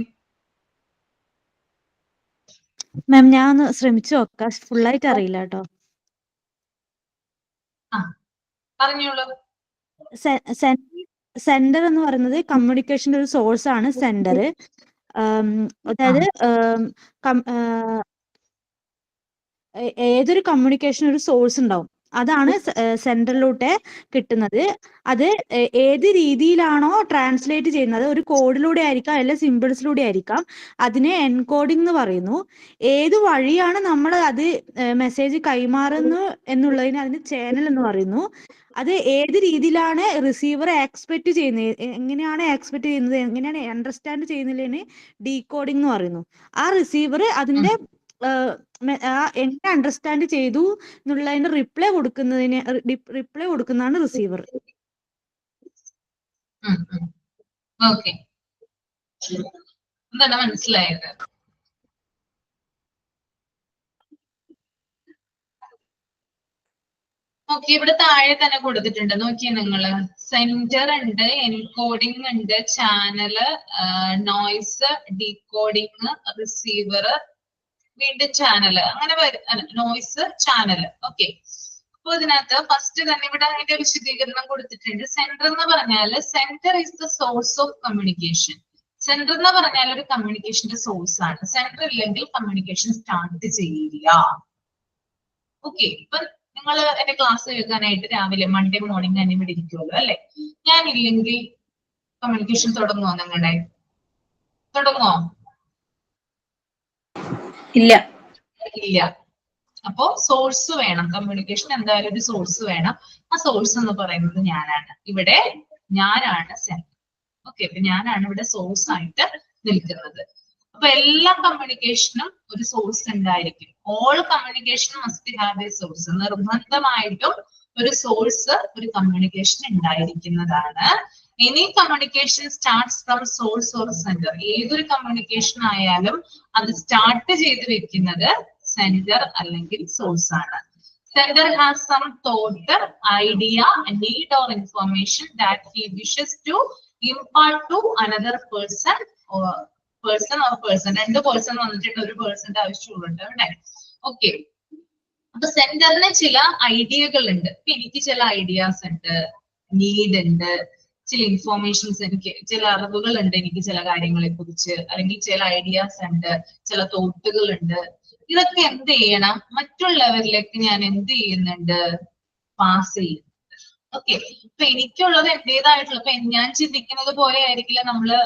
മാം ഞാൻ ഒന്ന് ശ്രമിച്ചു നോക്കാം, ഫുള്ളായിട്ട് അറിയില്ല കേട്ടോ. പറഞ്ഞോളൂ. സെന്റർ എന്ന് പറയുന്നത് കമ്മ്യൂണിക്കേഷന്റെ ഒരു സോഴ്സ് ആണ് സെന്റർ. അതായത് ഏതൊരു കമ്മ്യൂണിക്കേഷൻ ഒരു സോഴ്സ് ഉണ്ടാവും, അതാണ് സെന്ററിലൂടെ കിട്ടുന്നത്. അത് ഏത് രീതിയിലാണോ ട്രാൻസ്ലേറ്റ് ചെയ്യുന്നത്, ഒരു കോഡിലൂടെ ആയിരിക്കാം അല്ലെ സിമ്പിൾസിലൂടെ ആയിരിക്കാം, അതിനെ എൻകോഡിംഗ് എന്ന് പറയുന്നു. ഏത് വഴിയാണ് നമ്മൾ അത് മെസ്സേജ് കൈമാറുന്നു എന്നുള്ളതിന് അതിന് ചാനൽ എന്ന് പറയുന്നു. അത് ഏത് രീതിയിലാണ് റിസീവർ എക്സ്പെക്ട് ചെയ്യുന്നത്, എങ്ങനെയാണ് എക്സ്പെക്ട് ചെയ്യുന്നത്, എങ്ങനെയാണ് അണ്ടർസ്റ്റാൻഡ് ചെയ്യുന്നതിന് ഡീകോഡിംഗ് എന്ന് പറയുന്നു. ആ റിസീവർ അതിന്റെ എങ്ങനെ അണ്ടർസ്റ്റാൻഡ് ചെയ്തു എന്നുള്ളതിന് റിപ്ലൈ കൊടുക്കുന്നതാണ് റിസീവർ. ഓക്കെ, എന്താണ് മനസ്സിലായത്? ഓക്കെ, ഇവിടെ താഴെ തന്നെ കൊടുത്തിട്ടുണ്ട്, നോക്കിയേ നിങ്ങള്. സെന്റർ ഉണ്ട്, എൻകോഡിംഗ് ഉണ്ട്, ചാനല്, നോയ്സ്, ഡീകോഡിംഗ്, റിസീവർ, വീണ്ടും ചാനല്, അങ്ങനെ നോയ്സ്, ചാനല്. ഓക്കെ, അപ്പൊ ഇതിനകത്ത് ഫസ്റ്റ് തന്നെ ഇവിടെ അതിന്റെ വിശദീകരണം കൊടുത്തിട്ടുണ്ട്. സെന്റർ എന്ന് പറഞ്ഞാല് centre is the source of communication. Centre എന്ന് പറഞ്ഞാൽ ഒരു കമ്മ്യൂണിക്കേഷന്റെ സോഴ്സ് ആണ്. സെന്റർ ഇല്ലെങ്കിൽ കമ്മ്യൂണിക്കേഷൻ സ്റ്റാർട്ട് ചെയ്യില്ല. ഓക്കെ, ഇപ്പൊ നിങ്ങൾ എന്റെ ക്ലാസ് കേൾക്കാനായിട്ട് രാവിലെ മൺഡേ മോർണിംഗ് തന്നെ ഇവിടെ ഇരിക്കുമല്ലോ അല്ലെ? ഞാനില്ലെങ്കിൽ കമ്മ്യൂണിക്കേഷൻ തുടങ്ങുമോ? നിങ്ങളുടെ തുടങ്ങുമോ? ഇല്ല. ഇല്ല. അപ്പോ സോഴ്സ് വേണം, കമ്മ്യൂണിക്കേഷൻ എന്തായാലും ഒരു സോഴ്സ് വേണം. ആ സോഴ്സ് എന്ന് പറയുന്നത് ഞാനാണ്. ഇവിടെ ഞാനാണ് സെന്റർ. ഓക്കെ, അപ്പൊ ഞാനാണ് ഇവിടെ സോഴ്സ് ആയിട്ട് നിൽക്കുന്നത്. അപ്പൊ എല്ലാ കമ്മ്യൂണിക്കേഷനും ഒരു സോഴ്സ് ഉണ്ടായിരിക്കും. All communication must have A source. നിർബന്ധമായിട്ടും ഒരു സോഴ്സ് ഒരു കമ്മ്യൂണിക്കേഷൻ ഉണ്ടായിരിക്കുന്നതാണ്. Any communication starts from source or centre. ഏതൊരു കമ്മ്യൂണിക്കേഷൻ ആയാലും അത് സ്റ്റാർട്ട് ചെയ്ത് വെക്കുന്നത് സെന്റർ അല്ലെങ്കിൽ സോഴ്സ് ആണ്. Sender has some thought, idea, need or information that he wishes to impart to another person or person. രണ്ട് പേഴ്സൺ വന്നിട്ടുണ്ട്, ഒരു പേഴ്സന്റെ ആവശ്യമുണ്ട് അവിടെ. ഓക്കെ, അപ്പൊ സെന്ററിന് ചില ഐഡിയകൾ ഉണ്ട്. എനിക്ക് ചില ഐഡിയാസ് ഉണ്ട്, നീഡ് ഉണ്ട്, ചില ഇൻഫോർമേഷൻസ്, എനിക്ക് ചില അറിവുകൾ ഉണ്ട്, എനിക്ക് ചില കാര്യങ്ങളെ കുറിച്ച്, അല്ലെങ്കിൽ ചില ഐഡിയാസ് ഉണ്ട്, ചില തോട്ടുകൾ ഉണ്ട്. ഇതൊക്കെ എന്ത് ചെയ്യണം? മറ്റുള്ളവരിലേക്ക് ഞാൻ എന്ത് ചെയ്യുന്നുണ്ട്? പാസ് ചെയ്യുന്നുണ്ട്. ഓക്കെ, ഇപ്പൊ എനിക്കുള്ളത് എന്റേതായിട്ടുള്ള, ഇപ്പൊ ഞാൻ ചിന്തിക്കുന്നത് പോലെ ആയിരിക്കില്ല നമ്മള്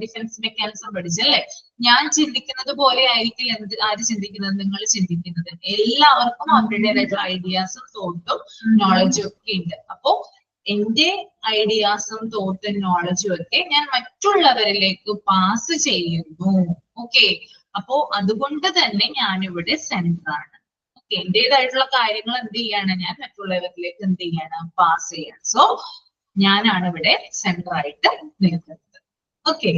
ഡിഫൻസ് മെക്കാനിസം പഠിച്ചല്ലേ. ഞാൻ ചിന്തിക്കുന്നത് പോലെ ആയിരിക്കില്ല ആര് ചിന്തിക്കുന്നത്, നിങ്ങൾ ചിന്തിക്കുന്നത്. എല്ലാവർക്കും അവരുടേതായിട്ടുള്ള ഐഡിയാസും തോട്ടും നോളജും ഒക്കെ ഉണ്ട്. അപ്പോ എന്റെ ഐഡിയാസും തോട്ടും നോളജും ഒക്കെ ഞാൻ മറ്റുള്ളവരിലേക്ക് പാസ് ചെയ്യുന്നു. ഓക്കെ, അപ്പോ അതുകൊണ്ട് തന്നെ ഞാനിവിടെ സെന്റർ ആണ്. ഓക്കെ, എന്റേതായിട്ടുള്ള കാര്യങ്ങൾ എന്ത് ചെയ്യാണ്? ഞാൻ മറ്റുള്ളവരിലേക്ക് എന്ത് ചെയ്യാണ്? പാസ് ചെയ്യാണ്. സോ ഞാനാണ് ഇവിടെ സെന്റർ ആയിട്ട് നിൽക്കുന്നത്. ഓക്കെ,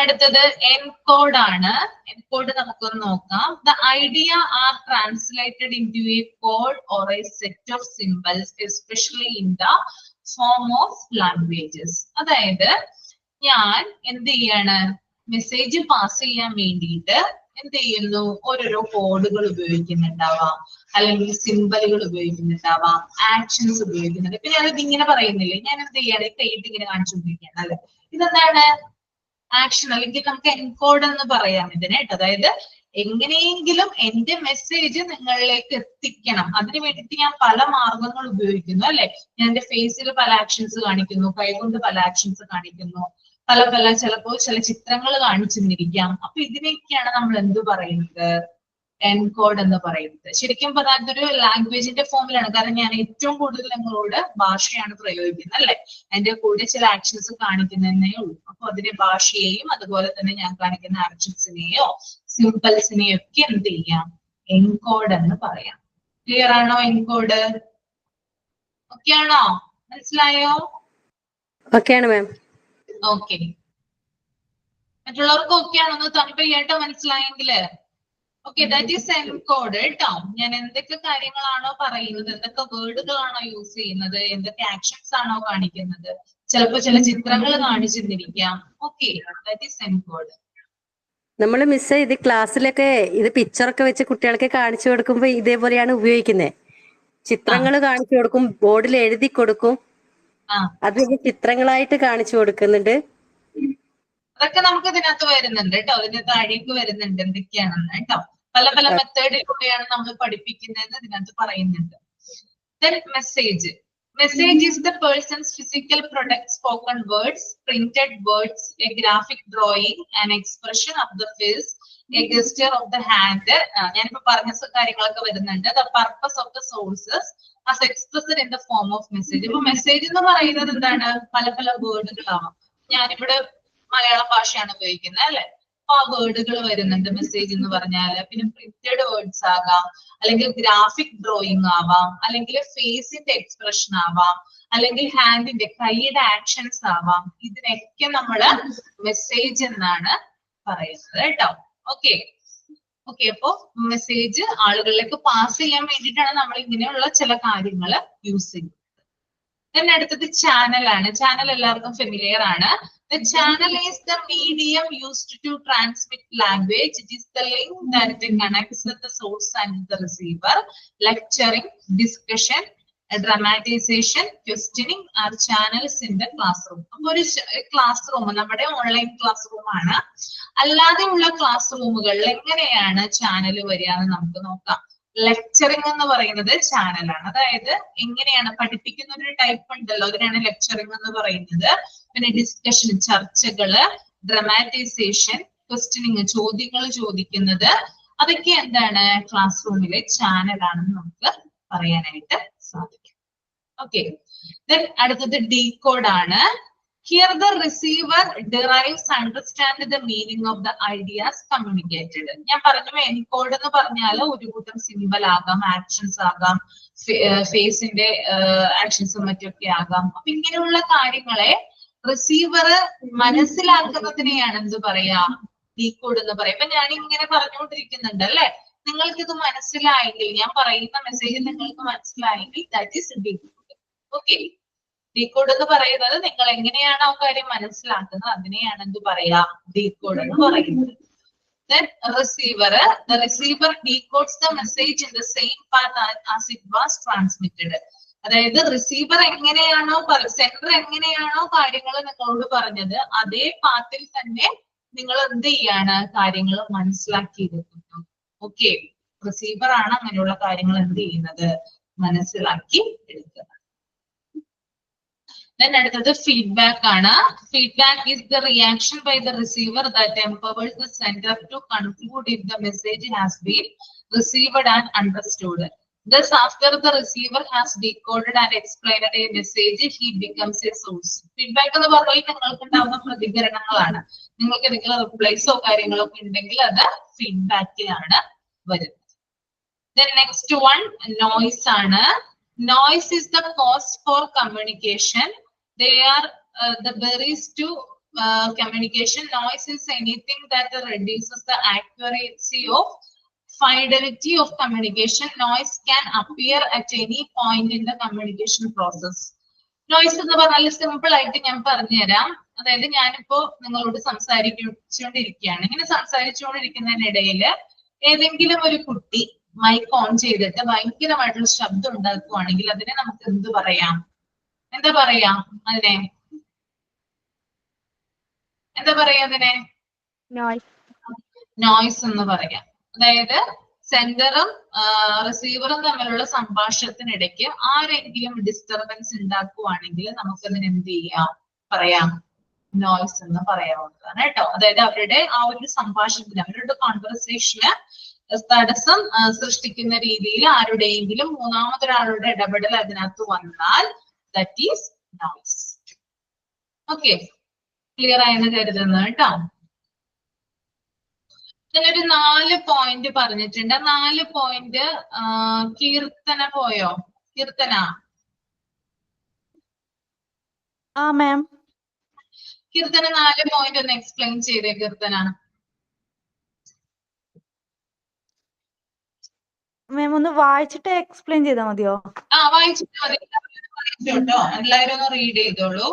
അടുത്തത് എൻകോഡ് ആണ്. എൻകോഡ് നമുക്കൊന്ന് നോക്കാം. The idea are translated into a code or a set of symbols, especially in the form of languages. അതായത് ഞാൻ എന്ത് ചെയ്യാണ്? മെസ്സേജ് പാസ് ചെയ്യാൻ വേണ്ടിയിട്ട് എന്ത് ചെയ്യുന്നു? ഓരോരോ കോഡുകൾ ഉപയോഗിക്കുന്നുണ്ടാവാം, അല്ലെങ്കിൽ സിംബലുകൾ ഉപയോഗിക്കുന്നുണ്ടാവാം, ആക്ഷൻസ് ഉപയോഗിക്കുന്നുണ്ട്. ഇപ്പൊ ഞാനത് ഇങ്ങനെ പറയുന്നില്ലേ, ഞാൻ എന്ത് ചെയ്യാണ്? കൈയിട്ട് ഇങ്ങനെ കാണിച്ചുകൊണ്ടിരിക്കുകയാണ് അല്ലെ. ഇതെന്താണ്? ആക്ഷൻ, അല്ലെങ്കിൽ നമുക്ക് എൻകോഡ് എന്ന് പറയാം ഇതിനെ. അതായത് എങ്ങനെയെങ്കിലും എന്റെ മെസ്സേജ് നിങ്ങളിലേക്ക് എത്തിക്കണം, അതിനു വേണ്ടിയിട്ട് ഞാൻ പല മാർഗങ്ങൾ ഉപയോഗിക്കുന്നു അല്ലെ. ഞാൻ എന്റെ ഫേസിൽ പല ആക്ഷൻസ് കാണിക്കുന്നു, കൈകൊണ്ട് പല ആക്ഷൻസ് കാണിക്കുന്നു, പല ചിലപ്പോൾ ചില ചിത്രങ്ങൾ കാണിച്ചെന്നിരിക്കാം. അപ്പൊ ഇതിനെയൊക്കെയാണ് നമ്മൾ എന്ത് പറയുന്നത്? എൻകോഡ് എന്ന് പറയുന്നത്. ശരിക്കും പറഞ്ഞാൽ ഇതൊരു ലാംഗ്വേജിന്റെ ഫോമിലാണ്. കാരണം ഞാൻ ഏറ്റവും കൂടുതൽ നിങ്ങളോട് ഭാഷയാണ് പ്രയോഗിക്കുന്നത് അല്ലെ. അതിന്റെ കൂടെ ചില ആക്ഷൻസ് കാണിക്കുന്നതേ ഉള്ളൂ. അപ്പൊ അതിന്റെ ഭാഷയെയും അതുപോലെ തന്നെ ഞാൻ കാണിക്കുന്ന ആക്ഷൻസിനെയോ സിംബൽസിനെയോ ഒക്കെ എന്ത് ചെയ്യാം? എൻകോഡ് എന്ന് പറയാം. ക്ലിയർ ആണോ? എൻകോഡ് ഓക്കെ ആണോ? മനസ്സിലായോ? ഓക്കെയാണ് മാം. ഓക്കെ, മറ്റുള്ളവർക്ക് ഓക്കെ ആണോ? തനിപ്പയ്യായിട്ട് മനസ്സിലായെങ്കില് ഓക്കെ, ദാറ്റ് ഈസ് എൻകോഡ് കേട്ടോ. ഞാൻ എന്തൊക്കെ കാര്യങ്ങളാണോ പറയുന്നത്, എന്തൊക്കെ വേർഡുകളാണോ യൂസ് ചെയ്യുന്നത്, എന്തൊക്കെ ആക്ഷൻസ് ആണോ കാണിക്കുന്നത്, ചിലപ്പോ ചില ചിത്രങ്ങൾ കാണിച്ചിരിക്കാം. Okay, that is encode. നമ്മൾ മിസ് ഇത് ക്ലാസ്സിലൊക്കെ ഇത് പിക്ചറൊക്കെ വെച്ച് കുട്ടികൾക്ക് കാണിച്ചു കൊടുക്കുമ്പോ ഇതേപോലെയാണ് ഉപയോഗിക്കുന്നത്. ചിത്രങ്ങൾ കാണിച്ചു കൊടുക്കും, ബോർഡിൽ എഴുതി കൊടുക്കും, അത് ചിത്രങ്ങളായിട്ട് കാണിച്ചു കൊടുക്കുന്നുണ്ട്. അതൊക്കെ നമുക്ക് ഇതിനകത്ത് വരുന്നുണ്ട് കേട്ടോ, ഇതിന്റെ താഴേക്ക് വരുന്നുണ്ട് എന്തൊക്കെയാണെന്ന് കേട്ടോ. പല പല മെത്തേഡിലൂടെയാണ് നമ്മൾ പഠിപ്പിക്കുന്നതെന്ന് ഇതിനകത്ത് പറയുന്നുണ്ട്. Then message. Message is the person's physical product, spoken words, printed words, a graphic drawing, an expression of the face, a gesture of the hand. ഞാനിപ്പോ പറഞ്ഞ കാര്യങ്ങളൊക്കെ വരുന്നുണ്ട്. The purpose of the sources as expressed in the form of message. ഇപ്പൊ message എന്ന് പറയുന്നത് എന്താണ്? പല പല വേർഡുകളാവാം. ഞാനിവിടെ മലയാള ഭാഷയാണ് ഉപയോഗിക്കുന്നത് അല്ലെ, അപ്പൊ ആ വേർഡുകൾ വരുന്നുണ്ട് മെസ്സേജ് എന്ന് പറഞ്ഞാല്. പിന്നെ പ്രിന്റഡ് വേർഡ്സ് ആകാം, അല്ലെങ്കിൽ ഗ്രാഫിക് ഡ്രോയിങ് ആവാം, അല്ലെങ്കിൽ ഫേസിന്റെ എക്സ്പ്രഷൻ ആവാം, അല്ലെങ്കിൽ ഹാൻഡിന്റെ കൈയുടെ ആക്ഷൻസ് ആവാം. ഇതിനൊക്കെ നമ്മള് മെസ്സേജ് എന്നാണ് പറയുന്നത് കേട്ടോ. ഓക്കെ ഓക്കെ, അപ്പോ മെസ്സേജ് ആളുകളിലേക്ക് പാസ് ചെയ്യാൻ വേണ്ടിയിട്ടാണ് നമ്മൾ ഇങ്ങനെയുള്ള ചില കാര്യങ്ങൾ യൂസ് ചെയ്യുന്നത്. then അടുത്തത് ചാനലാണ്. ചാനൽ എല്ലാവർക്കും ഫെമിലിയർ ആണ്. The channel is the medium used to transmit language. It is the link that connects with the source and the receiver. Lecturing, discussion, dramatization, questioning are channels in the classroom. അപ്പോൾ ഒരു class room നമ്മുടെ online class room ആണ്. അല്ലാതെയുള്ള class റൂമുകളിൽ എങ്ങനെയാണ് channel വരിക എന്ന് നമുക്ക് നോക്കാം. ലെക്ചറിങ് എന്ന് പറയുന്നത് ചാനലാണ്. അതായത് എങ്ങനെയാണ് പഠിപ്പിക്കുന്ന ഒരു ടൈപ്പ് ഉണ്ടല്ലോ, അതിനാണ് ലെക്ചറിങ് എന്ന് പറയുന്നത്. പിന്നെ ഡിസ്കഷൻ, ചർച്ചകള്, ഡ്രമാറ്റൈസേഷൻ, ക്വസ്റ്റ്യനിങ്, ചോദ്യങ്ങൾ ചോദിക്കുന്നത്, അതൊക്കെ എന്താണ് ക്ലാസ് റൂമിലെ ചാനലാണെന്ന് നമുക്ക് പറയാനായിട്ട് സാധിക്കും. ഓക്കെ, അടുത്തത് ഡീകോഡ് ആണ്. Here the receiver derives understand the meaning of the ideas communicated. ഞാൻ പറഞ്ഞു എൻകോഡ് എന്ന് പറഞ്ഞാൽ ഒരു കൂട്ടം സിമ്പിൾ ആകാം, ആക്ഷൻസ് ആകാം, ഫേസിന്റെ ആക്ഷൻസും മറ്റൊക്കെ ആകാം. അപ്പൊ ഇങ്ങനെയുള്ള കാര്യങ്ങളെ റിസീവർ മനസ്സിലാക്കുന്നതിനെയാണ് എന്ത് പറയാ, ഡീകോഡ് എന്ന് പറയാം. ഇപ്പൊ ഞാൻ ഇങ്ങനെ പറഞ്ഞുകൊണ്ടിരിക്കുന്നുണ്ട് അല്ലെ, നിങ്ങൾക്ക് ഇത് മനസ്സിലായെങ്കിൽ, ഞാൻ പറയുന്ന മെസ്സേജ് നിങ്ങൾക്ക് മനസ്സിലായെങ്കിൽ that is decode. Okay, decode എന്ന് പറയുന്നത് നിങ്ങൾ എങ്ങനെയാണ് ആ കാര്യം മനസ്സിലാക്കുന്നത് അതിനെയാണ് എന്ത് പറയാ, ഡീകോഡ് എന്ന് പറയുന്നത്. Then receiver, the receiver decodes the message in the same path as it was transmitted. അതായത് റിസീവർ എങ്ങനെയാണോ സെൻഡർ എങ്ങനെയാണോ കാര്യങ്ങൾ നിങ്ങളോട് പറഞ്ഞത് അതേ പാത്തിൽ തന്നെ നിങ്ങൾ എന്ത് ചെയ്യാണ് കാര്യങ്ങൾ മനസ്സിലാക്കിയെടുക്കുന്നു. ഓക്കെ, റിസീവർ ആണ് അങ്ങനെയുള്ള കാര്യങ്ങൾ എന്ത് ചെയ്യുന്നത്, മനസ്സിലാക്കി എടുക്കുന്നത്. Then അടുത്തത് ഫീഡ്ബാക്ക് ആണ്. Feedback is the reaction by the receiver that empowers the sender to conclude if the message has been received and understood. Thus, after the receiver has decoded and explained a message, he becomes a source. Feedback എന്ന് പറഞ്ഞാൽ നിങ്ങൾക്ക് ഉണ്ടാവുന്ന പ്രതികരണങ്ങളാണ്. നിങ്ങൾക്ക് എന്തെങ്കിലും റിപ്ലൈസോ കാര്യങ്ങളോ ഉണ്ടെങ്കിൽ അത് ഫീഡ്ബാക്കിലാണ് വരുന്നത്. Then next one, noise ആണ്. Noise is the cause for communication. They are the barriers to communication. Noise is anything that reduces the accuracy of fidelity of communication. Noise can appear at any point in the communication process. Noise എന്ന് പറഞ്ഞാൽ simple ആയിട്ട് ഞാൻ പറഞ്ഞുതരാം. അതായത് ഞാനിപ്പോ നിങ്ങളോട് സംസാരിച്ചുകൊണ്ടിരിക്കുകയാണ്. ഇങ്ങനെ സംസാരിച്ചുകൊണ്ടിരിക്കുന്നതിനിടയിൽ ഏതെങ്കിലും ഒരു കുട്ടി മൈക്ക് ഓൺ ചെയ്തിട്ട് ഭയങ്കരമായിട്ടുള്ള ശബ്ദം ഉണ്ടാക്കുവാണെങ്കിൽ അതിനെ നമുക്ക് എന്ത് പറയാം, എന്താ പറയാം അതിനെ, എന്താ പറയാ അതിനെ, നോയ്സ് എന്ന് പറയാം. അതായത് സെൻഡറും റിസീവറും തമ്മിലുള്ള സംഭാഷണത്തിനിടയ്ക്ക് ആരെങ്കിലും ഡിസ്റ്റർബൻസ് ഉണ്ടാക്കുവാണെങ്കിൽ നമുക്കതിന് എന്ത് ചെയ്യാം, പറയാം, നോയ്സ് എന്ന് പറയാവുന്നതാണ് കേട്ടോ. അതായത് അവരുടെ ആ ഒരു സംഭാഷണത്തിന്, അവരുടെ കോൺവെർസേഷന് തടസ്സം സൃഷ്ടിക്കുന്ന രീതിയിൽ ആരുടെയെങ്കിലും മൂന്നാമതൊരാളുടെ ഇടപെടൽ അതിനകത്ത് വന്നാൽ that is noise. Okay, clear ആയെന്ന് കരുതുന്നു കേട്ടോ. ഇതിനൊരു 4 പോയിന്റ് പറഞ്ഞിട്ടുണ്ട്. 4 പോയിന്റ് കീർത്തന പോയോ? കീർത്തന, കീർത്തന 4 പോയിന്റ് ഒന്ന് എക്സ്പ്ലെയിൻ ചെയ്തേ കീർത്തന. മാം ഒന്ന് വായിച്ചിട്ട് എക്സ്പ്ലെയിൻ ചെയ്താൽ മതിയോ? വായിച്ചിട്ട് മതി കേട്ടോ, എല്ലാവരും ഒന്ന് റീഡ് ചെയ്തോളൂ.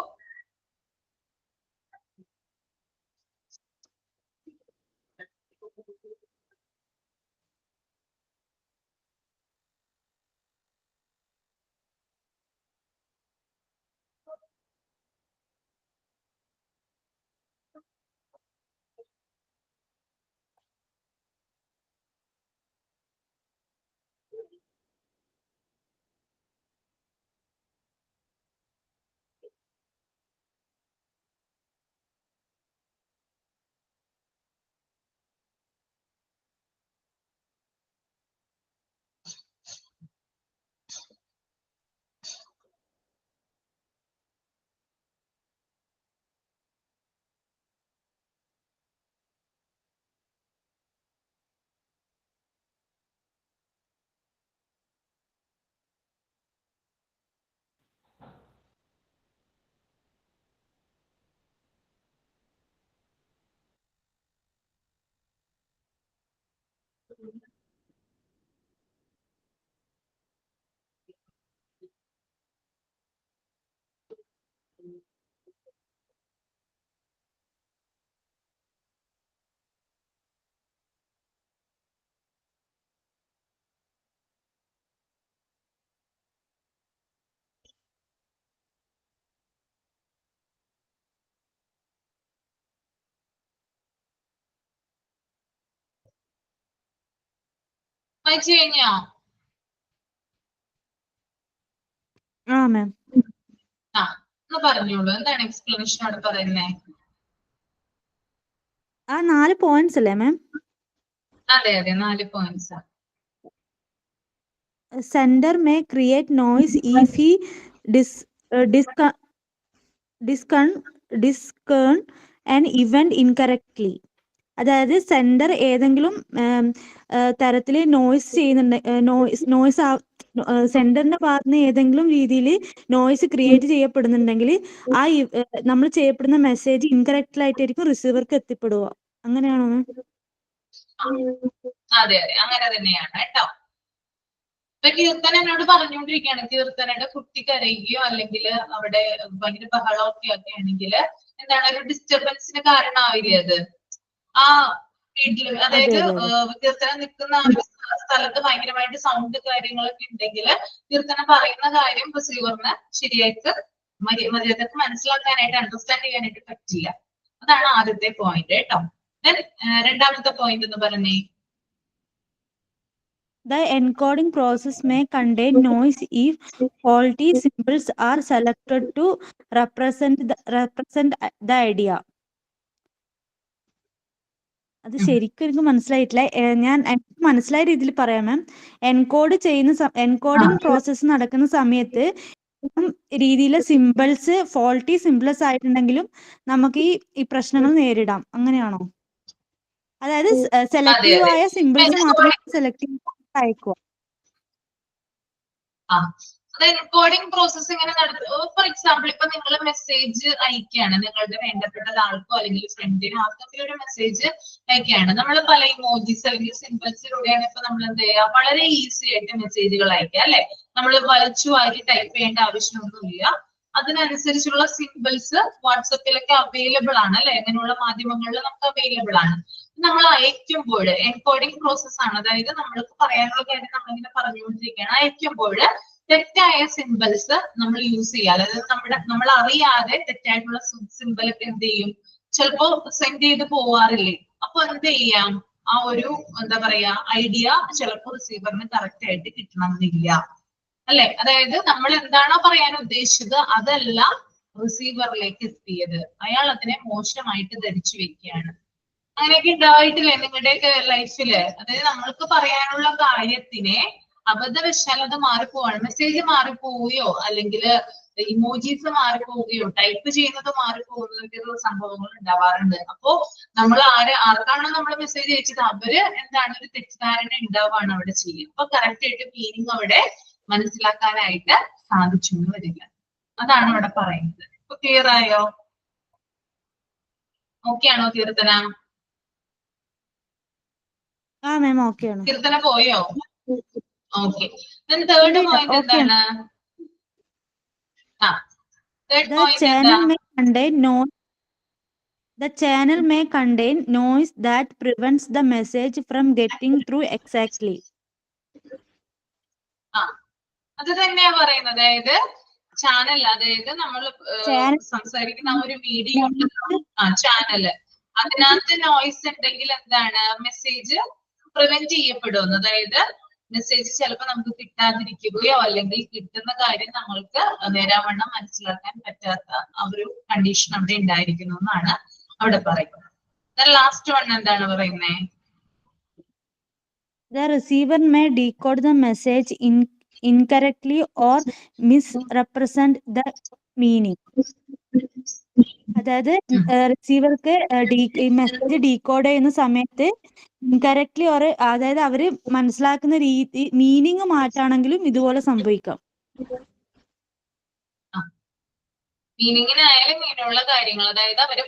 വായിച്ചു കഴിഞ്ഞോ? ആ മാം. ആ ഒന്ന് പറഞ്ഞോളൂ, എന്താണ് എക്സ്പ്ലനേഷൻ അവിടെ പറയുന്നേ? ആ 4 പോയിന്റ്സ് അല്ലേ മാം? അതെ അതെ, 4 points. Sender may create noise if he discern an event incorrectly. അതായത് സെൻഡർ ഏതെങ്കിലും തരത്തിൽ നോയ്സ് ചെയ്യുന്നുണ്ട്, സെൻഡറിന്റെ ഭാഗത്ത് നിന്ന് ഏതെങ്കിലും രീതിയിൽ നോയ്സ് ക്രിയേറ്റ് ചെയ്യപ്പെടുന്നുണ്ടെങ്കിൽ ആ നമ്മൾ ചെയ്യപ്പെടുന്ന മെസ്സേജ് ഇൻകറക്റ്റ് ആയിട്ടായിരിക്കും റിസീവർക്ക് എത്തിപ്പെടുക. അങ്ങനെയാണോ മാം? അതെ അതെ, അങ്ങനെ തന്നെയാണ് കേട്ടോ. ഇപ്പൊ കീർത്തന എന്നോട് പറഞ്ഞുകൊണ്ടിരിക്കുകയാണ്, കീർത്തനയുടെ കുട്ടി കരയുകയോ അല്ലെങ്കിൽ അവിടെ ഭയങ്കര ബഹളമൊക്കെ ഒക്കെ ആണെങ്കിൽ എന്താണ് ഒരു ഡിസ്റ്റർബൻസിന് കാരണമാവില്ലേ അത് ആ വീട്ടില്? അതായത് കീർത്തന നിൽക്കുന്ന ആ സ്ഥലത്ത് ഭയങ്കരമായിട്ട് സൗണ്ട് കാര്യങ്ങളൊക്കെ ഉണ്ടെങ്കിൽ കീർത്തന പറയുന്ന കാര്യം റിസീവറിന് ശരിയായിട്ട് മര്യാദക്ക് മനസ്സിലാക്കാനായിട്ട് അണ്ടർസ്റ്റാൻഡ് ചെയ്യാനായിട്ട് പറ്റില്ല. അതാണ് ആദ്യത്തെ പോയിന്റ് കേട്ടോ. രണ്ടാമത്തെ പോയിന്റ് എന്ന് പറഞ്ഞേ. The encoding process may contain noise if faulty symbols are selected to represent the idea. അത് ശരിക്കും എനിക്ക് മനസ്സിലായിട്ടില്ല. ഞാൻ എനിക്ക് മനസ്സിലായ രീതിയിൽ പറയാം മാം. എൻകോഡിംഗ് പ്രോസസ്സ് നടക്കുന്ന സമയത്ത് രീതിയിലെ സിമ്പിൾസ് ഫോൾട്ടി സിമ്പിൾസ് ആയിട്ടുണ്ടെങ്കിലും നമുക്ക് ഈ പ്രശ്നങ്ങൾ നേരിടാം. അങ്ങനെയാണോ? അതായത് സെലക്റ്റീവ് ആയ സിമ്പിൾസ് മാത്രം സെലക്റ്റീവ് അയക്കുക. അത് എൻകോഡിംഗ് പ്രോസസ് ഇങ്ങനെ ഫോർ എക്സാമ്പിൾ ഇപ്പൊ നിങ്ങൾ മെസ്സേജ് അയക്കുകയാണ് നിങ്ങളുടെ വേണ്ടപ്പെട്ട ആൾക്കോ അല്ലെങ്കിൽ ഫ്രണ്ടിനോ ആർക്കെങ്കിലും ഒരു മെസ്സേജ് അയക്കുകയാണ്. നമ്മൾ പല ഇമോജീസ് അല്ലെങ്കിൽ സിമ്പിൾസിലൂടെയാണ് ഇപ്പൊ നമ്മൾ എന്ത് ചെയ്യുക, വളരെ ഈസി ആയിട്ട് മെസ്സേജുകൾ അയക്കുക അല്ലെ. നമ്മൾ വലിച്ചു വാരി ടൈപ്പ് ചെയ്യേണ്ട ആവശ്യമൊന്നുമില്ല. അതിനനുസരിച്ചുള്ള സിമ്പിൾസ് വാട്സപ്പിലൊക്കെ അവൈലബിൾ ആണ് അല്ലെ, അങ്ങനെയുള്ള മാധ്യമങ്ങളിൽ നമുക്ക് അവൈലബിൾ ആണ്. നമ്മൾ അയക്കുമ്പോൾ എൻകോഡിംഗ് പ്രോസസ് ആണ്, അതായത് നമ്മൾക്ക് പറയാനുള്ള കാര്യം നമ്മളിങ്ങനെ പറഞ്ഞുകൊണ്ടിരിക്കുകയാണ്. അയക്കുമ്പോൾ തെറ്റായ സിമ്പിൾസ് നമ്മൾ യൂസ് ചെയ്യുക, അതായത് നമ്മൾ അറിയാതെ തെറ്റായിട്ടുള്ള സിമ്പിൾ ഒക്കെ എന്ത് ചെയ്യും, ചിലപ്പോ സെൻഡ് ചെയ്ത് പോവാറില്ലേ. അപ്പൊ എന്ത് ചെയ്യാം, ആ ഒരു എന്താ പറയാ ഐഡിയ ചിലപ്പോൾ റിസീവറിന് കറക്റ്റ് ആയിട്ട് കിട്ടണമെന്നില്ല അല്ലെ. അതായത് നമ്മൾ എന്താണോ പറയാൻ ഉദ്ദേശിച്ചത് അതല്ല റിസീവറിലേക്ക് എത്തിയത്, അയാൾ അതിനെ മോശമായിട്ട് ധരിച്ചു വെക്കുകയാണ്. അങ്ങനെയൊക്കെ ഉണ്ടായിട്ടില്ലേ നിങ്ങളുടെയൊക്കെ ലൈഫില്? അതായത് നമ്മൾക്ക് പറയാനുള്ള കാര്യത്തിനെ അബദ്ധവശാൽ അത് മാറിപ്പോവാണ്, മെസ്സേജ് മാറിപ്പോവുകയോ അല്ലെങ്കിൽ ഇമോജീസ് മാറിപ്പോവുകയോ ടൈപ്പ് ചെയ്യുന്നത് മാറിപ്പോകുന്ന സംഭവങ്ങൾ ഉണ്ടാവാറുണ്ട്. അപ്പോ നമ്മൾ ആർക്കാണോ നമ്മൾ മെസ്സേജ് അയച്ചത് അവര് എന്താണ് ഒരു തെറ്റിദ്ധാരണ ഉണ്ടാവുകയാണ് അവിടെ ചെയ്യുക. അപ്പൊ കറക്റ്റ് ആയിട്ട് മീനിങ് അവിടെ മനസ്സിലാക്കാനായിട്ട് സാധിച്ചു എന്ന് വരില്ല. അതാണ് അവിടെ പറയുന്നത്. ഇപ്പൊ ക്ലിയർ ആയോ? ഓക്കെ ആണോ കീർത്തന? കീർത്തന പോയോ? ഓക്കെ. തേർഡ് പോയിന്റ് എന്താണ്? തേർഡ് പോയിന്റ് എന്താ? The channel may contain noise that prevents the message from getting through exactly. അത് തന്നെയാ പറയുന്നത്. അതായത് ചാനൽ, അതായത് നമ്മൾ സംസാരിക്കുന്ന ഒരു മീഡിയ ചാനല്, അതിനകത്ത് നോയ്സ് ഉണ്ടെങ്കിൽ എന്താണ് മെസ്സേജ് പ്രിവെന്റ് ചെയ്യപ്പെടുന്നു. അതായത് മെസ്സേജ് ചിലപ്പോൾ നമുക്ക് കിട്ടാതിരിക്കുകയോ അല്ലെങ്കിൽ കിട്ടുന്ന കാര്യം നമ്മൾക്ക് നേരാവണ്ണം മനസ്സിലാക്കാൻ പറ്റാത്ത ആ ഒരു കണ്ടീഷൻ അവിടെ ഉണ്ടായിരിക്കുന്നു എന്നാണ് അവിടെ പറയുന്നത്. ലാസ്റ്റ് വൺ എന്താണ് പറയുന്നത്? The receiver may decode the message incorrectly or misrepresent the meaning. അതായത് റിസീവർക്ക് ഈ മെസ്സേജ് ഡീകോഡ് ചെയ്യുന്ന സമയത്ത് ഇൻകറക്ട്ലി ഓർ അതായത് അവര് മനസ്സിലാക്കുന്ന രീതി മീനിങ് മാറ്റാണെങ്കിലും ഇതുപോലെ സംഭവിക്കാം. മീനിങ്ങിനായാലും ഇങ്ങനെയുള്ള കാര്യങ്ങൾ, അതായത് അവര്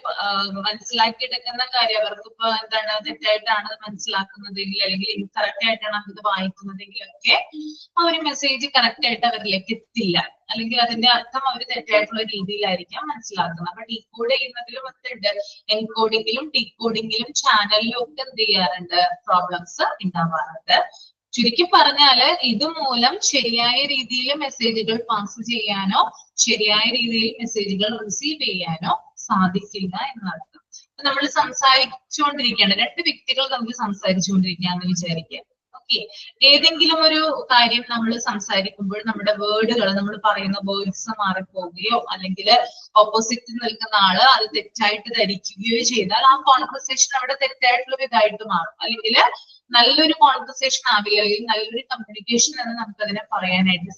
മനസ്സിലാക്കിയെടുക്കുന്ന കാര്യം, അവർക്ക് ഇപ്പൊ എന്താണ് തെറ്റായിട്ടാണ് മനസ്സിലാക്കുന്നതെങ്കിൽ അല്ലെങ്കിൽ ഇൻകറക്റ്റ് ആയിട്ടാണ് അവർക്ക് വായിക്കുന്നതെങ്കിൽ ഒക്കെ ആ ഒരു മെസ്സേജ് കറക്റ്റ് ആയിട്ട് അവരിലേക്ക് എത്തില്ല, അല്ലെങ്കിൽ അതിന്റെ അർത്ഥം അവർ തെറ്റായിട്ടുള്ള രീതിയിലായിരിക്കാം മനസ്സിലാക്കുന്നത്. അപ്പൊ ഡീകോഡ് ചെയ്യുന്നതിലും ഉണ്ട്, എൻകോഡിങ്ങിലും ഡീകോഡിങ്ങിലും ചാനലിലും ഒക്കെ എന്ത് ചെയ്യാറുണ്ട്, പ്രോബ്ലംസ് ഉണ്ടാവാറുണ്ട്. ചുരുക്കി പറഞ്ഞാല് ഇതുമൂലം ശരിയായ രീതിയിൽ മെസ്സേജുകൾ പാസ് ചെയ്യാനോ ശരിയായ രീതിയിൽ മെസ്സേജുകൾ റിസീവ് ചെയ്യാനോ സാധിക്കില്ല എന്നർത്ഥം. നമ്മൾ സംസാരിച്ചുകൊണ്ടിരിക്കുകയാണ്, രണ്ട് വ്യക്തികൾ തമ്മിൽ സംസാരിച്ചുകൊണ്ടിരിക്കുകയാണെന്ന് വിചാരിക്കുക. ഓക്കെ, ഏതെങ്കിലും ഒരു കാര്യം നമ്മൾ സംസാരിക്കുമ്പോൾ നമ്മുടെ വേർഡുകൾ, നമ്മൾ പറയുന്ന വേർഡ്സ് മാറിപ്പോവുകയോ അല്ലെങ്കിൽ ഓപ്പോസിറ്റ് നിൽക്കുന്ന ആള് അത് തെറ്റായിട്ട് ധരിക്കുകയോ ചെയ്താൽ ആ കോൺവെർസേഷൻ അവിടെ തെറ്റായിട്ടുള്ള ഇതായിട്ട് മാറും, അല്ലെങ്കിൽ നല്ലൊരു കോൺവെർസേഷൻ ആവില്ല, അല്ലെങ്കിൽ നല്ലൊരു കമ്മ്യൂണിക്കേഷൻ എന്ന് നമുക്കതിനെ പറയാനായിട്ട്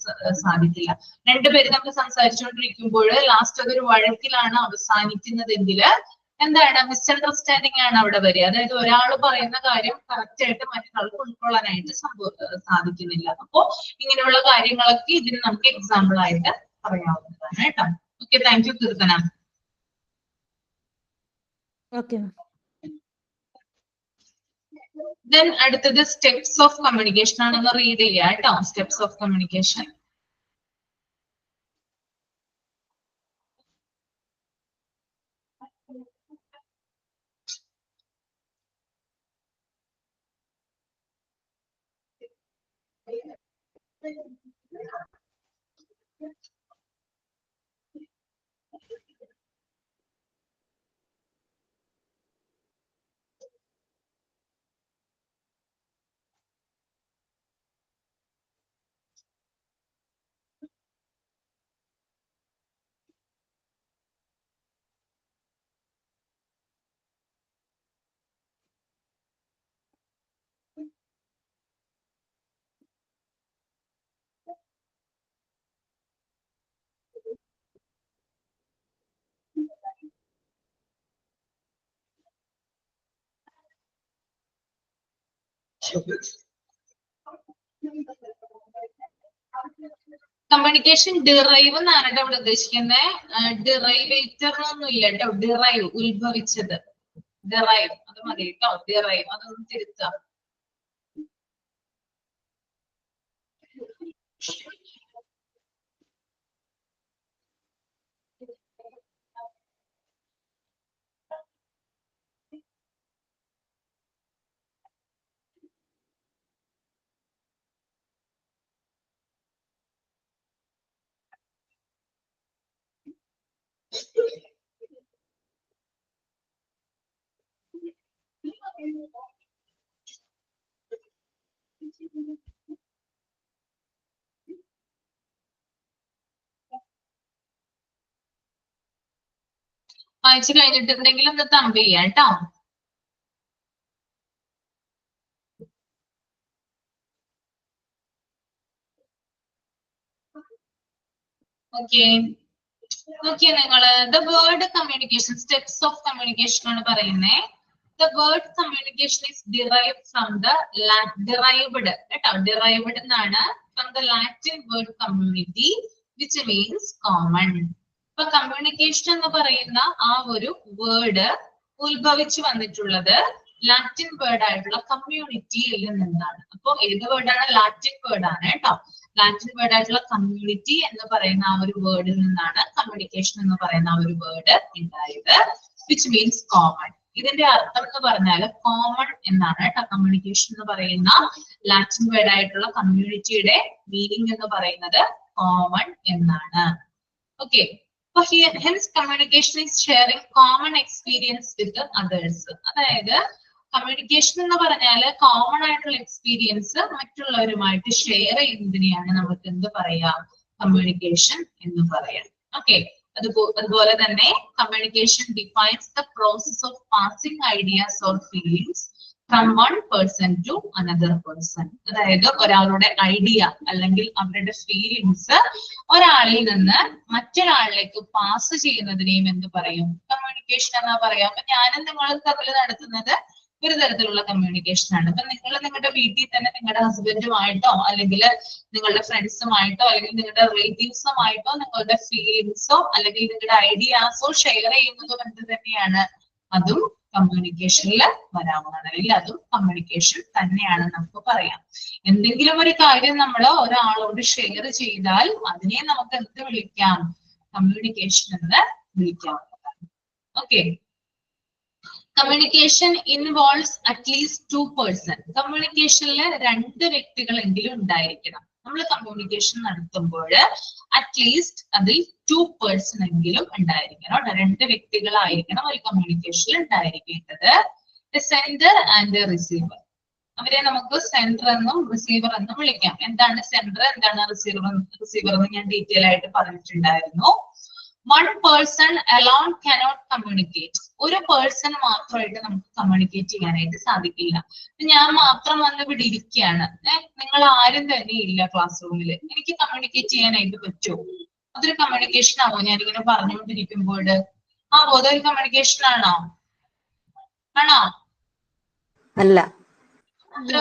സാധിക്കില്ല. രണ്ടുപേരും നമ്മൾ സംസാരിച്ചുകൊണ്ടിരിക്കുമ്പോൾ ലാസ്റ്റ് അതൊരു വഴക്കിലാണ് അവസാനിക്കുന്നതെങ്കിൽ എന്താണ്, മിസ്അണ്ടർസ്റ്റാൻഡിങ് ആണ് അവിടെ വരിക. അതായത് ഒരാൾ പറയുന്ന കാര്യം കറക്റ്റ് ആയിട്ട് മറ്റൊരാൾക്ക് ഉൾക്കൊള്ളാനായിട്ട് സാധിക്കുന്നില്ല. അപ്പോ ഇങ്ങനെയുള്ള കാര്യങ്ങളൊക്കെ ഇതിന് നമുക്ക് എക്സാമ്പിൾ ആയിട്ട് പറയാവുന്നതാണ് കേട്ടോ. Okay, thank you Keerthana. Okay. Then അടുത്തത് സ്റ്റെപ്സ് ഓഫ് കമ്മ്യൂണിക്കേഷൻ ആണെന്ന് റീഡ് ചെയ്യാം കേട്ടോ. Steps of communication. Communication derive എന്നാണ് കേട്ടോ ഇവിടെ ഉദ്ദേശിക്കുന്നത്. ഡിറൈവേറ്റർ എന്നൊന്നും ഇല്ല കേട്ടോ. ഡിറൈവ്, ഉത്ഭവിച്ചത്. ഡിറൈവ് അത് മതി കേട്ടോ. ഡിറൈവ് അതൊന്നും തിരുത്താം. വായിച്ചു കഴിഞ്ഞിട്ടുണ്ടെങ്കിൽ ഒന്ന് തമ്പ് ചെയ്യാം കേട്ടോ. ഓക്കെ, നോക്കിയേ നിങ്ങള്. The word communication, steps of communication ആണ് പറയുന്നത്. The word communication is derived from the derived കേട്ടോ. derived എന്നാണ് from the Latin word community which means common. അപ്പൊ കമ്മ്യൂണിക്കേഷൻ എന്ന് പറയുന്ന ആ ഒരു വേർഡ് ഉത്ഭവിച്ചു വന്നിട്ടുള്ളത് ലാറ്റിൻ വേർഡ് ആയിട്ടുള്ള കമ്മ്യൂണിറ്റിയിൽ നിന്നാണ്. അപ്പൊ ഏത് വേർഡാണ്? ലാറ്റിൻ വേർഡ് ആണ് കേട്ടോ. ലാറ്റിൻ വേർഡ് ആയിട്ടുള്ള കമ്മ്യൂണിറ്റി എന്ന് പറയുന്ന ആ ഒരു വേർഡിൽ നിന്നാണ് കമ്മ്യൂണിക്കേഷൻ എന്ന് പറയുന്ന ആ ഒരു വേർഡ് ഉണ്ടായത്. Which means common. ഇതിന്റെ അർത്ഥം എന്ന് പറഞ്ഞാൽ കോമൺ എന്നാണ് കേട്ടോ. കമ്മ്യൂണിക്കേഷൻ എന്ന് പറയുന്ന ലാറ്റിൻ വേർഡ് ആയിട്ടുള്ള കമ്മ്യൂണിറ്റിയുടെ മീനിങ് എന്ന് പറയുന്നത് കോമൺ എന്നാണ്. ഓക്കെ, അപ്പൊ hence communication is sharing common experience with others. അതായത് കമ്മ്യൂണിക്കേഷൻ എന്ന് പറഞ്ഞാല് കോമൺ ആയിട്ടുള്ള എക്സ്പീരിയൻസ് മറ്റുള്ളവരുമായിട്ട് ഷെയർ ചെയ്യുന്നതിനെയാണ് നമുക്ക് എന്ത് പറയാ? കമ്മ്യൂണിക്കേഷൻ എന്ന് പറയാം. ഓക്കെ, അതുപോലെ തന്നെ communication defines the process of passing ideas or feelings from one person to another person. അതായത് ഒരാളുടെ ഐഡിയ അല്ലെങ്കിൽ അവരുടെ ഫീലിംഗ്സ് ഒരാളിൽ നിന്ന് മറ്റൊരാളിലേക്ക് പാസ് ചെയ്യുന്നതിനെയും എന്ത് പറയും? കമ്മ്യൂണിക്കേഷൻ എന്നാ പറയാം. അപ്പൊ ഞാനും നിങ്ങളും തമ്മിൽ നടത്തുന്നത് ഒരു തരത്തിലുള്ള കമ്മ്യൂണിക്കേഷൻ ആണ്. അപ്പൊ നിങ്ങൾ നിങ്ങളുടെ വീട്ടിൽ തന്നെ നിങ്ങളുടെ ഹസ്ബൻഡുമായിട്ടോ അല്ലെങ്കിൽ നിങ്ങളുടെ ഫ്രണ്ട്സുമായിട്ടോ അല്ലെങ്കിൽ നിങ്ങളുടെ റിലേറ്റീവ്സുമായിട്ടോ നിങ്ങളുടെ ഫീലിങ്സോ അല്ലെങ്കിൽ നിങ്ങളുടെ ഐഡിയാസോ ഷെയർ ചെയ്യുന്നതും എന്ത് തന്നെയാണ്, അതും കമ്മ്യൂണിക്കേഷനിൽ വരാവുന്നതാണ്, അല്ലെങ്കിൽ അതും കമ്മ്യൂണിക്കേഷൻ തന്നെയാണ് നമുക്ക് പറയാം. എന്തെങ്കിലും ഒരു കാര്യം നമ്മൾ ഒരാളോട് ഷെയർ ചെയ്താൽ അതിനെ നമുക്ക് എന്ത് വിളിക്കാം, കമ്മ്യൂണിക്കേഷൻ എന്ന് വിളിക്കാവുന്നതാണ്. Okay. Communication involves at least 2 person. കമ്മ്യൂണിക്കേഷനിൽ 2 വ്യക്തികളെങ്കിലും ഉണ്ടായിരിക്കണം. നമ്മൾ കമ്മ്യൂണിക്കേഷൻ നടത്തുമ്പോൾ അറ്റ്ലീസ്റ്റ് അതിൽ 2 പേഴ്സൺ എങ്കിലും ഉണ്ടായിരിക്കണം. 2 വ്യക്തികളായിരിക്കണം ഒരു കമ്മ്യൂണിക്കേഷനിൽ ഉണ്ടായിരിക്കേണ്ടത്. Sender and receiver. അവരെ നമുക്ക് സെൻഡർ എന്നും റിസീവർ എന്നും വിളിക്കാം. എന്താണ് സെൻഡർ, എന്താണ് റിസീവർ എന്ന് ഞാൻ ഡീറ്റെയിൽ ആയിട്ട് പറഞ്ഞിട്ടുണ്ടായിരുന്നു. 1 person alone cannot communicate. ഒരു പേഴ്സൺ മാത്രമായിട്ട് നമുക്ക് കമ്മ്യൂണിക്കേറ്റ് ചെയ്യാനായിട്ട് സാധിക്കില്ല. ഞാൻ മാത്രം വന്ന് ഇവിടെ ഇരിക്കുകയാണ്, നിങ്ങൾ ആരും തന്നെ ഇല്ല ക്ലാസ് റൂമിൽ, എനിക്ക് കമ്മ്യൂണിക്കേറ്റ് ചെയ്യാനായിട്ട് പറ്റുമോ? അതൊരു കമ്മ്യൂണിക്കേഷൻ ആവോ? ഞാനിങ്ങനെ പറഞ്ഞുകൊണ്ടിരിക്കുമ്പോൾ അതൊരു കമ്മ്യൂണിക്കേഷൻ ആണോ? അല്ല.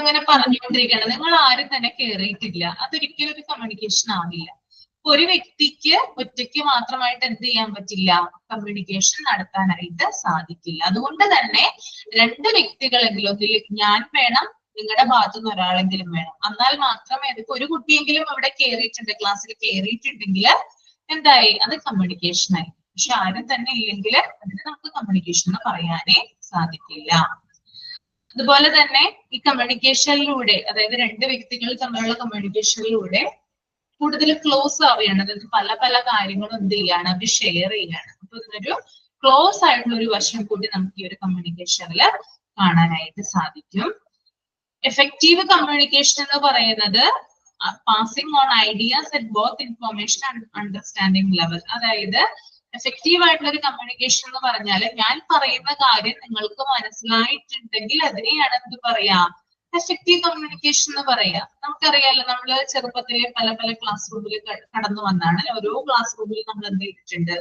അങ്ങനെ പറഞ്ഞുകൊണ്ടിരിക്കണം, നിങ്ങൾ ആരും തന്നെ കേറിയിട്ടില്ല, അതൊരിക്കലും ഒരു കമ്മ്യൂണിക്കേഷൻ ആവില്ല. ഒരു വ്യക്തിക്ക് ഒറ്റയ്ക്ക് മാത്രമായിട്ട് എന്ത് ചെയ്യാൻ പറ്റില്ല, കമ്മ്യൂണിക്കേഷൻ നടത്താനായിട്ട് സാധിക്കില്ല. അതുകൊണ്ട് തന്നെ 2 വ്യക്തികളെങ്കിലും, ഒന്നിൽ ഞാൻ വേണം, നിങ്ങളുടെ ഭാഗത്തു നിന്ന് ഒരാളെങ്കിലും വേണം. എന്നാൽ മാത്രമേ അത് ഒരു കുട്ടിയെങ്കിലും അവിടെ കയറിയിട്ടുണ്ട്, ക്ലാസ്സിൽ കയറിയിട്ടുണ്ടെങ്കിൽ എന്തായി, അത് കമ്മ്യൂണിക്കേഷൻ ആയി. പക്ഷെ ആരും തന്നെ ഇല്ലെങ്കിൽ അതിന് നമുക്ക് കമ്മ്യൂണിക്കേഷൻ എന്ന് പറയാനേ സാധിക്കില്ല. അതുപോലെ തന്നെ ഈ കമ്മ്യൂണിക്കേഷനിലൂടെ, അതായത് 2 വ്യക്തികൾ തമ്മിലുള്ള കമ്മ്യൂണിക്കേഷനിലൂടെ കൂടുതൽ ക്ലോസ് ആവുകയാണ്. അതായത് പല പല കാര്യങ്ങളും എന്ത് ചെയ്യാണ്, അവർ ഷെയർ ചെയ്യാണ്. അപ്പൊ ഇതിനൊരു ക്ലോസ് ആയിട്ടുള്ള ഒരു വശം കൂടി നമുക്ക് ഈ ഒരു കമ്മ്യൂണിക്കേഷനിൽ കാണാനായിട്ട് സാധിക്കും. എഫക്റ്റീവ് കമ്മ്യൂണിക്കേഷൻ എന്ന് പറയുന്നത് passing on ideas at both information and understanding level. അതായത് എഫക്റ്റീവ് ആയിട്ടുള്ള ഒരു കമ്മ്യൂണിക്കേഷൻ എന്ന് പറഞ്ഞാൽ ഞാൻ പറയുന്ന കാര്യം നിങ്ങൾക്ക് മനസ്സിലായിട്ടുണ്ടെങ്കിൽ അതിനെയാണ് എന്ത് പറയാ, എഫക്റ്റീവ് കമ്മ്യൂണിക്കേഷൻ എന്ന് പറയാ. നമുക്കറിയാലോ, നമ്മള് ചെറുപ്പത്തിലെ പല പല ക്ലാസ് റൂമിൽ കടന്നു വന്നാണ്. ഓരോ ക്ലാസ് റൂമിൽ നമ്മൾ എന്ത് ചെയ്തിട്ടുണ്ട്,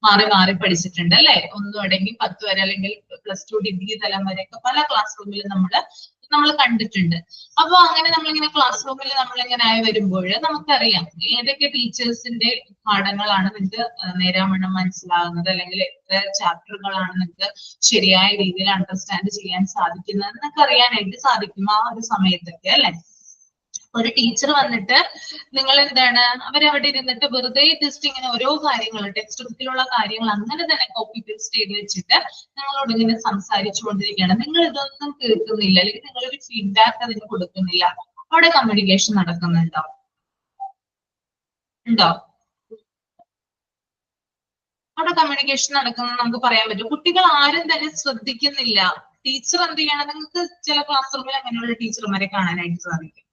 മാറി മാറി പഠിച്ചിട്ടുണ്ട് അല്ലെ. 1 തുടങ്ങി 10 വരെ അല്ലെങ്കിൽ +2 ഡിഗ്രി തലം വരെയൊക്കെ പല ക്ലാസ് റൂമിൽ നമ്മൾ കണ്ടിട്ടുണ്ട്. അപ്പൊ അങ്ങനെ നമ്മളിങ്ങനെ ക്ലാസ് റൂമിൽ നമ്മളിങ്ങനെ ആയി വരുമ്പോൾ നമുക്കറിയാം ഏതൊക്കെ ടീച്ചേഴ്സിന്റെ പാഠങ്ങളാണ് നിങ്ങൾക്ക് നേരാവണ്ണം മനസ്സിലാകുന്നത്, അല്ലെങ്കിൽ എത്ര ചാപ്റ്ററുകളാണ് നിങ്ങൾക്ക് ശരിയായ രീതിയിൽ അണ്ടർസ്റ്റാൻഡ് ചെയ്യാൻ സാധിക്കുന്നത് എന്നൊക്കെ അറിയാനായിട്ട് സാധിക്കും ആ ഒരു സമയത്തൊക്കെ അല്ലെ. ഒരു ടീച്ചർ വന്നിട്ട് നിങ്ങൾ എന്താണ്, അവരവിടെ ഇരുന്നിട്ട് വെറുതെ ജസ്റ്റ് ഇങ്ങനെ ഓരോ കാര്യങ്ങൾ, ടെക്സ്റ്റ് ബുക്കിലുള്ള കാര്യങ്ങൾ അങ്ങനെ തന്നെ കോപ്പി പേസ്റ്റ് ചെയ്ത് വെച്ചിട്ട് നിങ്ങളോട് ഇങ്ങനെ സംസാരിച്ചു കൊണ്ടിരിക്കുകയാണ്. നിങ്ങൾ ഇതൊന്നും കേൾക്കുന്നില്ല, അല്ലെങ്കിൽ നിങ്ങളൊരു ഫീഡ്ബാക്ക് അതിന് കൊടുക്കുന്നില്ല. അവിടെ കമ്മ്യൂണിക്കേഷൻ നടക്കുന്നുണ്ടോ? അവിടെ കമ്മ്യൂണിക്കേഷൻ നടക്കുന്നത് നമുക്ക് പറയാൻ പറ്റും. കുട്ടികൾ ആരും തന്നെ ശ്രദ്ധിക്കുന്നില്ല. ടീച്ചർ എന്ത് ചെയ്യണം, നിങ്ങൾക്ക് ചില ക്ലാസ് റൂമിൽ അങ്ങനെയുള്ള ടീച്ചർമാരെ കാണാനായിട്ട് സാധിക്കും.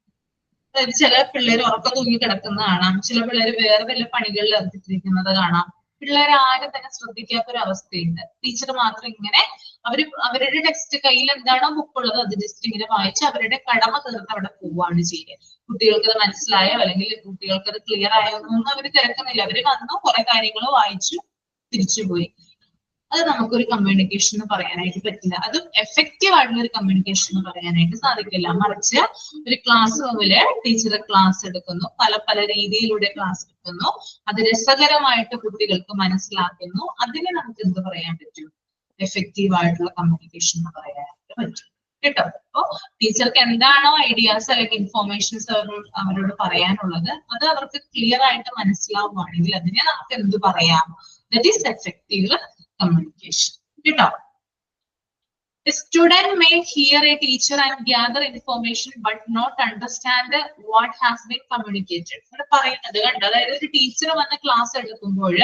അതായത് ചില പിള്ളേർ ഉറക്കം തൂങ്ങി കിടക്കുന്ന കാണാം, ചില പിള്ളേർ വേറെ വല്ല പണികളിൽ ഏർപ്പെട്ടിരിക്കുന്നത് കാണാം. പിള്ളേരെ ആരും തന്നെ ശ്രദ്ധിക്കാത്ത ഒരു അവസ്ഥയുണ്ട്. ടീച്ചർ മാത്രം ഇങ്ങനെ അവരുടെ ടെക്സ്റ്റ് കയ്യിൽ എന്താണോ ബുക്കുള്ളത് അത് ജസ്റ്റ് ഇങ്ങനെ വായിച്ച് അവരുടെ കടമ തീർത്ത് അവിടെ പോവുകയാണ് ചെയ്യുക. കുട്ടികൾക്ക് അത് മനസ്സിലായോ അല്ലെങ്കിൽ കുട്ടികൾക്ക് അത് ക്ലിയർ ആയോ എന്നൊന്നും അവർ തിരക്കുന്നില്ല. അവര് വന്നു കുറെ കാര്യങ്ങൾ വായിച്ചു തിരിച്ചുപോയി. അത് നമുക്കൊരു കമ്മ്യൂണിക്കേഷൻ എന്ന് പറയാനായിട്ട് പറ്റില്ല. അതും എഫക്റ്റീവ് ആയിട്ടുള്ള ഒരു കമ്മ്യൂണിക്കേഷൻ എന്ന് പറയാനായിട്ട് സാധിക്കില്ല. മറിച്ച് ഒരു ക്ലാസ് റൂമില് ടീച്ചർ ക്ലാസ് എടുക്കുന്നു, പല പല രീതിയിലൂടെ ക്ലാസ് എടുക്കുന്നു, അത് രസകരമായിട്ട് കുട്ടികൾക്ക് മനസ്സിലാക്കുന്നു. അതിനെ നമുക്ക് എന്ത് പറയാൻ പറ്റും, എഫക്റ്റീവ് ആയിട്ടുള്ള കമ്മ്യൂണിക്കേഷൻ എന്ന് പറയാനായിട്ട് പറ്റും കേട്ടോ. അപ്പൊ ടീച്ചർക്ക് എന്താണോ ഐഡിയാസ് അല്ലെങ്കിൽ ഇൻഫോർമേഷൻസ് അവരോട് പറയാനുള്ളത് അത് അവർക്ക് ക്ലിയർ ആയിട്ട് മനസ്സിലാവുകയാണെങ്കിൽ അതിനെ നമുക്ക് എന്ത് പറയാം, that is effective communication. A student may hear a teacher and gather information but not understand what has been communicated. പറയുന്നത് കണ്ടോ, അതായത് ഒരു ടീച്ചർ വന്ന് ക്ലാസ് എടുക്കുമ്പോൾ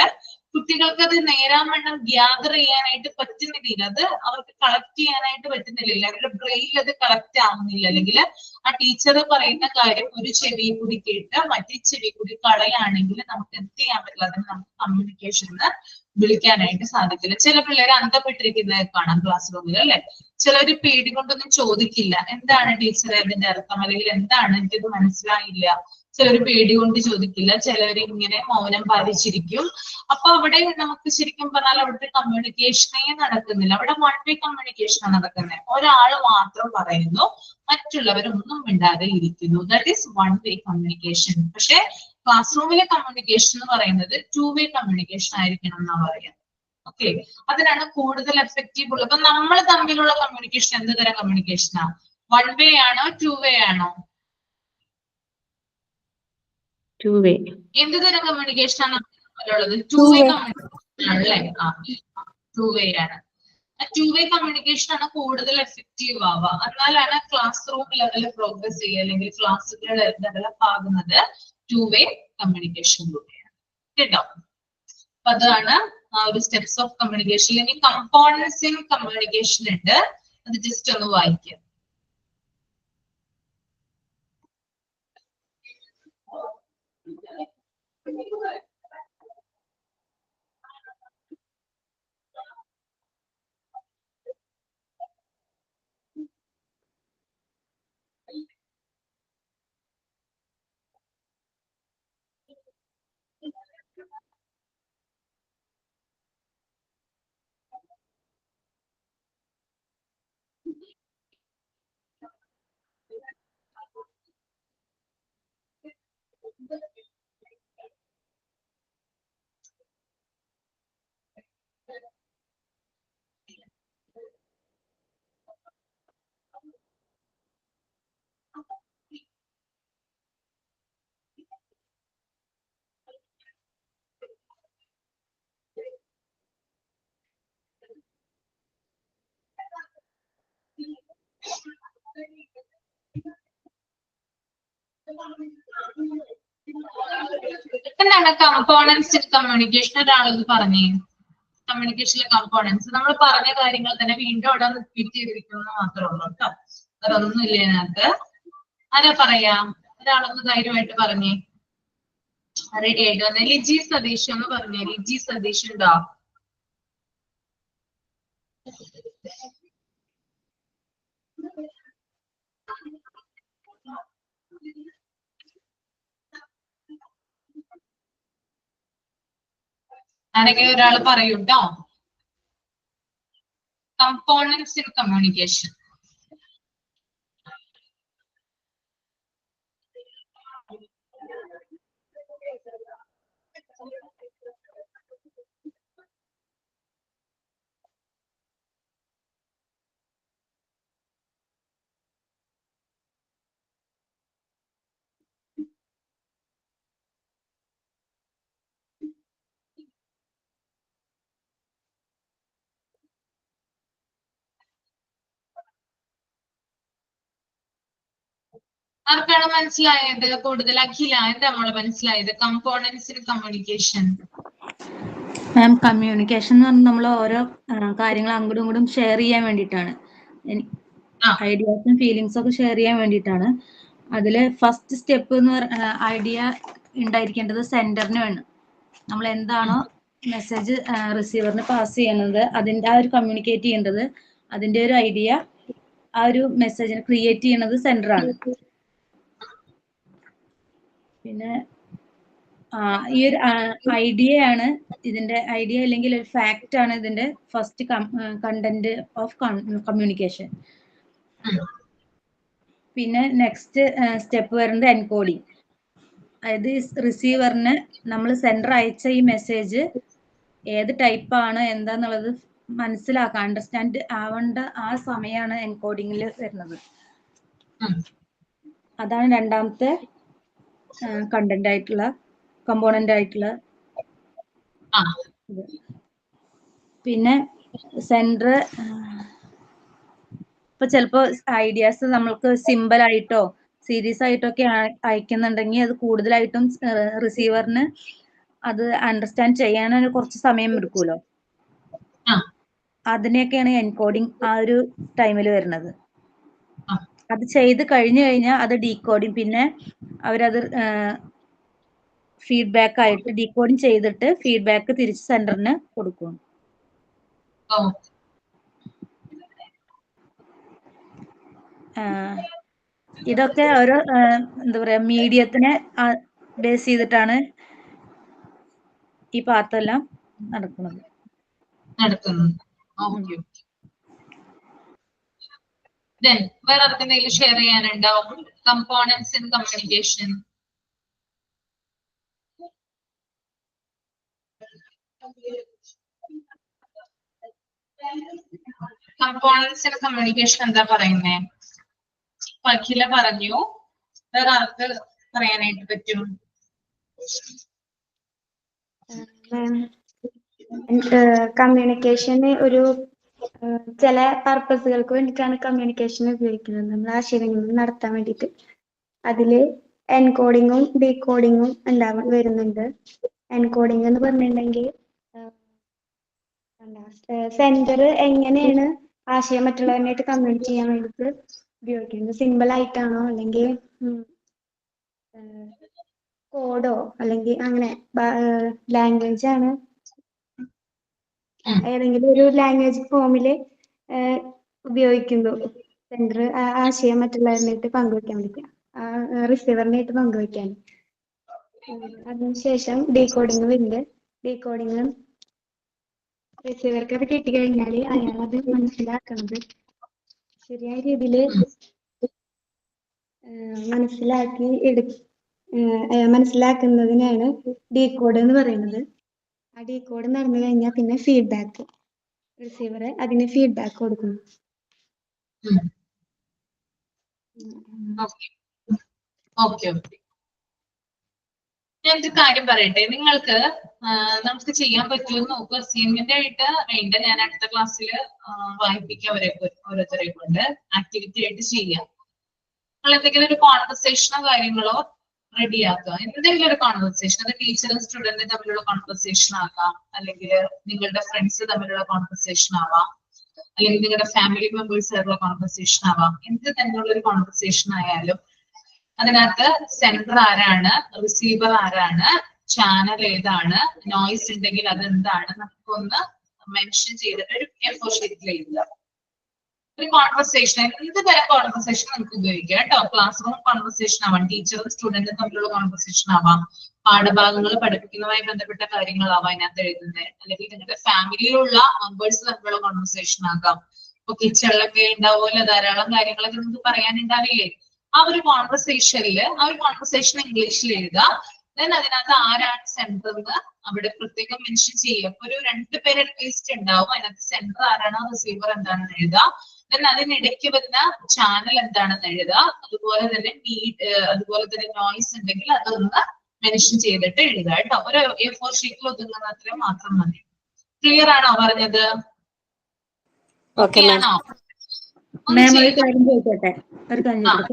കുട്ടികൾക്ക് അത് നേരാവണ്ണം ഗ്യാദർ ചെയ്യാനായിട്ട് പറ്റുന്നില്ല, അത് അവർക്ക് കളക്ട് ചെയ്യാനായിട്ട് പറ്റുന്നില്ല, അവരുടെ ബ്രെയിനിൽ അത് കളക്ട് ആവുന്നില്ല. അല്ലെങ്കിൽ ആ ടീച്ചർ പറയുന്ന കാര്യം ഒരു ചെവി കൂടി കേട്ട് മറ്റേ ചെവി കൂടി കളയാണെങ്കിൽ നമുക്ക് എന്ത് ചെയ്യാൻ പറ്റില്ല, അതിന് നമുക്ക് കമ്മ്യൂണിക്കേഷൻ വിളിക്കാനായിട്ട് സാധിക്കില്ല. ചില പിള്ളേർ അന്ധപ്പെട്ടിരിക്കുന്നത് കാണാം ക്ലാസ് റൂമിൽ അല്ലെ. ചിലര് പേടി കൊണ്ടൊന്നും ചോദിക്കില്ല, എന്താണ് ടീച്ചറെ അതിന്റെ അർത്ഥം, അല്ലെങ്കിൽ എന്താണ് എനിക്കത് മനസ്സിലായില്ല ചിലർ പേടി കൊണ്ട് ചോദിക്കില്ല, ചിലർ ഇങ്ങനെ മൗനം പാലിച്ചിരിക്കും. അപ്പൊ അവിടെ നമുക്ക് ശരിക്കും പറഞ്ഞാൽ അവിടുത്തെ കമ്മ്യൂണിക്കേഷനേ നടക്കുന്നില്ല. അവിടെ വൺ വേ കമ്മ്യൂണിക്കേഷനാണ് നടക്കുന്നത്. ഒരാൾ മാത്രം പറയുന്നു, മറ്റുള്ളവരൊന്നും മിണ്ടാതെ ഇരിക്കുന്നു. That is one way communication. പക്ഷെ ക്ലാസ് റൂമിലെ കമ്മ്യൂണിക്കേഷൻ എന്ന് പറയുന്നത് ടു വേ കമ്മ്യൂണിക്കേഷൻ ആയിരിക്കണം എന്നാ പറയാം. ഓക്കെ, അതിനാണ് കൂടുതൽ എഫക്റ്റീവ് ഉള്ളത്. അപ്പൊ നമ്മൾ തമ്മിലുള്ള കമ്മ്യൂണിക്കേഷൻ എന്ത് തരം കമ്മ്യൂണിക്കേഷനാ? വൺ വേ ആണോ ടു വേ ആണോ? ടു വേ. എന്ത് തരം കമ്മ്യൂണിക്കേഷൻ ആണ് ഉള്ളത്? ടു വേ കമ്മ്യൂണിക്കേഷൻ ആണല്ലേ? ടു വേ ആണ്. ടു വേ കമ്മ്യൂണിക്കേഷൻ ആണ് കൂടുതൽ എഫക്റ്റീവ് ആവുക. എന്നാലാണ് ക്ലാസ് റൂം ലെവലിൽ പ്രോഗ്രസ് ചെയ്യുക, അല്ലെങ്കിൽ ക്ലാസ്സുകൾ ഡെവലപ്പ് ആകുന്നത് ടു വേ കമ്മ്യൂണിക്കേഷനിലൂടെയാണ്. കേട്ടോ? അപ്പൊ അതാണ് ആ ഒരു സ്റ്റെപ്സ് ഓഫ് കമ്മ്യൂണിക്കേഷൻ. ഇനി കമ്പോണൻസ് ഇൻ കമ്മ്യൂണിക്കേഷൻ ഉണ്ട്, അത് ജസ്റ്റ് ഒന്ന് വായിക്കുക. എന്താണ് കമ്പോണൻസ് ഇൻ കമ്മ്യൂണിക്കേഷൻ? ഒരാളത് പറഞ്ഞേ. കമ്മ്യൂണിക്കേഷനിലെ കമ്പോണൻസ് നമ്മൾ പറഞ്ഞ കാര്യങ്ങൾ തന്നെ വീണ്ടും അവിടെ റിപ്പീറ്റ് ചെയ്തിരിക്കുന്നത് മാത്രമേ ഉള്ളൂ കേട്ടോ, അതൊന്നും ഇല്ല ഇതിനകത്ത്. ആരാ പറയാ? ഒരാളൊന്ന് ധൈര്യമായിട്ട് പറഞ്ഞേ. റെഡി ആയിട്ട് വന്നേ. ലിജി സതീഷ് എന്ന് പറഞ്ഞേ. ലിജി സതീഷ് ഉണ്ടോ? ആരെങ്കിലും ഒരാൾ പറയൂ കേട്ടോ. Components in communication. ആർക്കാണ് മനസ്സിലായത്? കൂടുതൽ അഖില, എന്താ നമ്മള് മനസ്സിലായത്? Components in communication. Ma'am, communication എന്ന് പറഞ്ഞാൽ നമ്മൾ ഓരോ കാര്യങ്ങൾ അങ്ങോട്ടും ഇങ്ങോട്ടും ഷെയർ ചെയ്യാൻ വേണ്ടിയിട്ടാണ്. ഐഡിയാസും ഫീലിങ്സും ഒക്കെ ഷെയർ ചെയ്യാൻ വേണ്ടിയിട്ടാണ്. അതില് ഫസ്റ്റ് സ്റ്റെപ്പ് എന്ന് ഐഡിയ ഉണ്ടായിരിക്കേണ്ടത് സെന്ററിന് വേണം. നമ്മൾ എന്താണോ മെസ്സേജ് റിസീവറിന് പാസ് ചെയ്യുന്നത്, അതിന്റെ ആ ഒരു കമ്മ്യൂണിക്കേറ്റ് ചെയ്യേണ്ടത്, അതിന്റെ ഒരു ഐഡിയ ആ ഒരു മെസ്സേജിനെ ക്രിയേറ്റ് ചെയ്യുന്നത് സെന്ററാണ്. പിന്നെ ഈ ഒരു ഐഡിയയാണ് ഇതിന്റെ ഐഡിയ, അല്ലെങ്കിൽ ഒരു ഫാക്റ്റ് ആണ് ഇതിന്റെ ഫസ്റ്റ് കണ്ടന്റ് ഓഫ് കമ്മ്യൂണിക്കേഷൻ. പിന്നെ നെക്സ്റ്റ് സ്റ്റെപ്പ് വരുന്നത് എൻകോഡിങ്. അതായത് റിസീവറിന് നമ്മൾ സെൻഡർ അയച്ച ഈ മെസ്സേജ് ഏത് ടൈപ്പ് ആണ് എന്താന്നുള്ളത് മനസ്സിലാക്കാൻ, അണ്ടർസ്റ്റാൻഡ് ആവേണ്ട ആ സമയമാണ് എൻകോഡിങ്ങിൽ വരുന്നത്. അതാണ് രണ്ടാമത്തെ കണ്ടന്റ് ആയിട്ടുള്ള കമ്പോണന്റ് ആയിട്ടുള്ള. പിന്നെ സെൻഡർ ഇപ്പൊ ചിലപ്പോ ഐഡിയാസ് നമ്മൾക്ക് സിമ്പിൾ ആയിട്ടോ സീരീസ് ആയിട്ടോ ഒക്കെ അയക്കുന്നുണ്ടെങ്കിൽ അത് കൂടുതലായിട്ടും റിസീവറിന് അത് അണ്ടർസ്റ്റാൻഡ് ചെയ്യാൻ കുറച്ച് സമയം എടുക്കുമല്ലോ. അതിനെയൊക്കെയാണ് എൻകോഡിങ് ആ ഒരു ടൈമിൽ വരുന്നത്. അത് ചെയ്ത് കഴിഞ്ഞു കഴിഞ്ഞാൽ അത് ഡീകോഡിങ്, പിന്നെ അവരത് ഫീഡ്ബാക്ക് ആയിട്ട് ഡീകോഡിങ് ചെയ്തിട്ട് ഫീഡ്ബാക്ക് തിരിച്ച് സെന്ററിന് കൊടുക്കും. ഇതൊക്കെ ഓരോ എന്താ പറയാ മീഡിയത്തിനെ ബേസ് ചെയ്തിട്ടാണ് ഈ പാർട്ടെല്ലാം നടക്കുന്നത്. ഓക്കെ. Then വേറെ ആർക്കെന്തെങ്കിലും ഷെയർ ചെയ്യാനുണ്ടാവും? Components in communication. Components in communication എന്താ പറയുന്നേ? അഖില പറഞ്ഞു. വേറെ ആർക്ക് പറയാനായിട്ട് പറ്റും? കമ്മ്യൂണിക്കേഷന് ഒരു ചില പർപ്പസുകൾക്ക് വേണ്ടിയിട്ടാണ് കമ്മ്യൂണിക്കേഷൻ ഉപയോഗിക്കുന്നത്. നമ്മൾ ആശയവിനിമയം നടത്താൻ വേണ്ടിയിട്ട് അതില് എൻകോഡിങ്ങും ഡീകോഡിങ്ങും വരുന്നുണ്ട്. എൻകോഡിംഗ് എന്ന് പറഞ്ഞിട്ടുണ്ടെങ്കിൽ സെൻഡർ എങ്ങനെയാണ് ആശയം മറ്റുള്ളവരുമായിട്ട് കമ്മ്യൂണിക്കേറ്റ് ചെയ്യാൻ വേണ്ടിയിട്ട് ഉപയോഗിക്കുന്നത്. സിമ്പിൾ ആയിട്ടാണോ അല്ലെങ്കിൽ കോഡോ അല്ലെങ്കിൽ അങ്ങനെ ലാംഗ്വേജ് ആണ് ഏതെങ്കിലും ഒരു ലാംഗ്വേജ് ഫോമില് ഉപയോഗിക്കുന്നു. സെൻഡർ ആശയം മറ്റുള്ളവരിനായിട്ട് പങ്കുവെക്കാൻ വേണ്ടി റിസീവറിനായിട്ട് പങ്കുവെക്കാൻ. അതിനുശേഷം ഡീകോഡിങ് വരുന്നുണ്ട്. ഡീകോഡിങ് റിസീവർക്ക് അത് കിട്ടിക്കഴിഞ്ഞാൽ അയാൾ അത് മനസ്സിലാക്കുന്നത് ശരിയായ രീതിയിൽ മനസ്സിലാക്കുന്നതിനാണ് ഡീകോഡ് എന്ന് പറയുന്നത്. ആ ഡീകോഡ് നടന്നു കഴിഞ്ഞാൽ പിന്നെ ഫീഡ്ബാക്ക് റിസീവർ അതിന് ഫീഡ്ബാക്ക് കൊടുക്കുന്നു. ഓക്കെ. ഞാനൊരു കാര്യം പറയട്ടെ. നിങ്ങൾക്ക് നമുക്ക് ചെയ്യാൻ പറ്റുമെന്ന് നോക്കുക. അസൈൻമെന്റ് ആയിട്ട് വേണ്ട ഞാൻ അടുത്ത ക്ലാസ്സിൽ വായിപ്പിക്കാം ഓരോരുത്തരെ കൊണ്ട് ആക്ടിവിറ്റി ആയിട്ട് ചെയ്യാം. നിങ്ങൾ എന്തെങ്കിലും ഒരു കോൺവെർസേഷനോ കാര്യങ്ങളോ റെഡിയാക്കുക. എന്തെങ്കിലും ഒരു കോൺവെർസേഷൻ, അത് ടീച്ചറും സ്റ്റുഡന്റും തമ്മിലുള്ള കോൺവെർസേഷൻ ആകാം, അല്ലെങ്കിൽ നിങ്ങളുടെ ഫ്രണ്ട്സ് തമ്മിലുള്ള കോൺവെർസേഷൻ ആവാം, അല്ലെങ്കിൽ നിങ്ങളുടെ ഫാമിലി മെമ്പേഴ്സ് ആയിട്ടുള്ള കോൺവെർസേഷൻ ആവാം. എന്ത് തന്നെയുള്ള ഒരു കോൺവെർസേഷൻ ആയാലും അതിനകത്ത് സെൻഡർ ആരാണ്, റിസീവർ ആരാണ്, ചാനൽ ഏതാണ്, നോയ്സ് ഉണ്ടെങ്കിൽ അതെന്താണ് നമുക്കൊന്ന് മെൻഷൻ ചെയ്തിട്ട് ഒരു A4 ഷീറ്റിൽ എഴുതുക. ഒരു കോൺവെർസേഷൻ, എന്ത് തരം കോൺവെർസേഷൻ നമുക്ക് ഉപയോഗിക്കാം കേട്ടോ. ക്ലാസ് റൂം കോൺവെർസേഷൻ ആവാം, ടീച്ചറും സ്റ്റുഡന്റും തമ്മിലുള്ള കോൺവെർസേഷൻ ആവാം, പാഠഭാഗങ്ങൾ പഠിപ്പിക്കുന്നതുമായി ബന്ധപ്പെട്ട കാര്യങ്ങളാവാം അതിനകത്ത് എഴുതുന്നത്, അല്ലെങ്കിൽ നിങ്ങളുടെ ഫാമിലിയിലുള്ള മെമ്പേഴ്സ് തമ്മിലുള്ള കോൺവെർസേഷൻ ആകാം. ഇപ്പൊ കിച്ചണിലൊക്കെ ഉണ്ടാവുമല്ലോ ധാരാളം കാര്യങ്ങളൊക്കെ നമുക്ക് പറയാനുണ്ടാവില്ലേ. ആ ഒരു കോൺവെർസേഷൻ ഇംഗ്ലീഷിൽ എഴുതുക. ദെൻ അതിനകത്ത് ആരാണ് സെൻഡർ എന്ന് അവിടെ പ്രത്യേകം മെൻഷൻ ചെയ്യുക. അപ്പൊ ഒരു 2 പേര് അറ്റ്ലീസ്റ്റ് ഉണ്ടാവും. അതിനകത്ത് സെൻഡർ ആരാണോ റിസീവർ എന്താണെന്ന് എഴുതുക. ദെൻ അതിനിടയ്ക്ക് വരുന്ന ചാനൽ എന്താണെന്ന് എഴുതുക. അതുപോലെ തന്നെ നോയ്സ് ഉണ്ടെങ്കിൽ അതൊന്ന് മെൻഷൻ ചെയ്തിട്ട് എഴുതുക കേട്ടോ. ഒരു A4 ഷീറ്റിൽ ഒതുങ്ങുന്ന അത്രയും മാത്രം മതി. ക്ലിയർ ആണോ പറഞ്ഞത്? ഓക്കെ ആണോ? മാം ഒരു കാര്യം ചോദിച്ചോട്ടെ.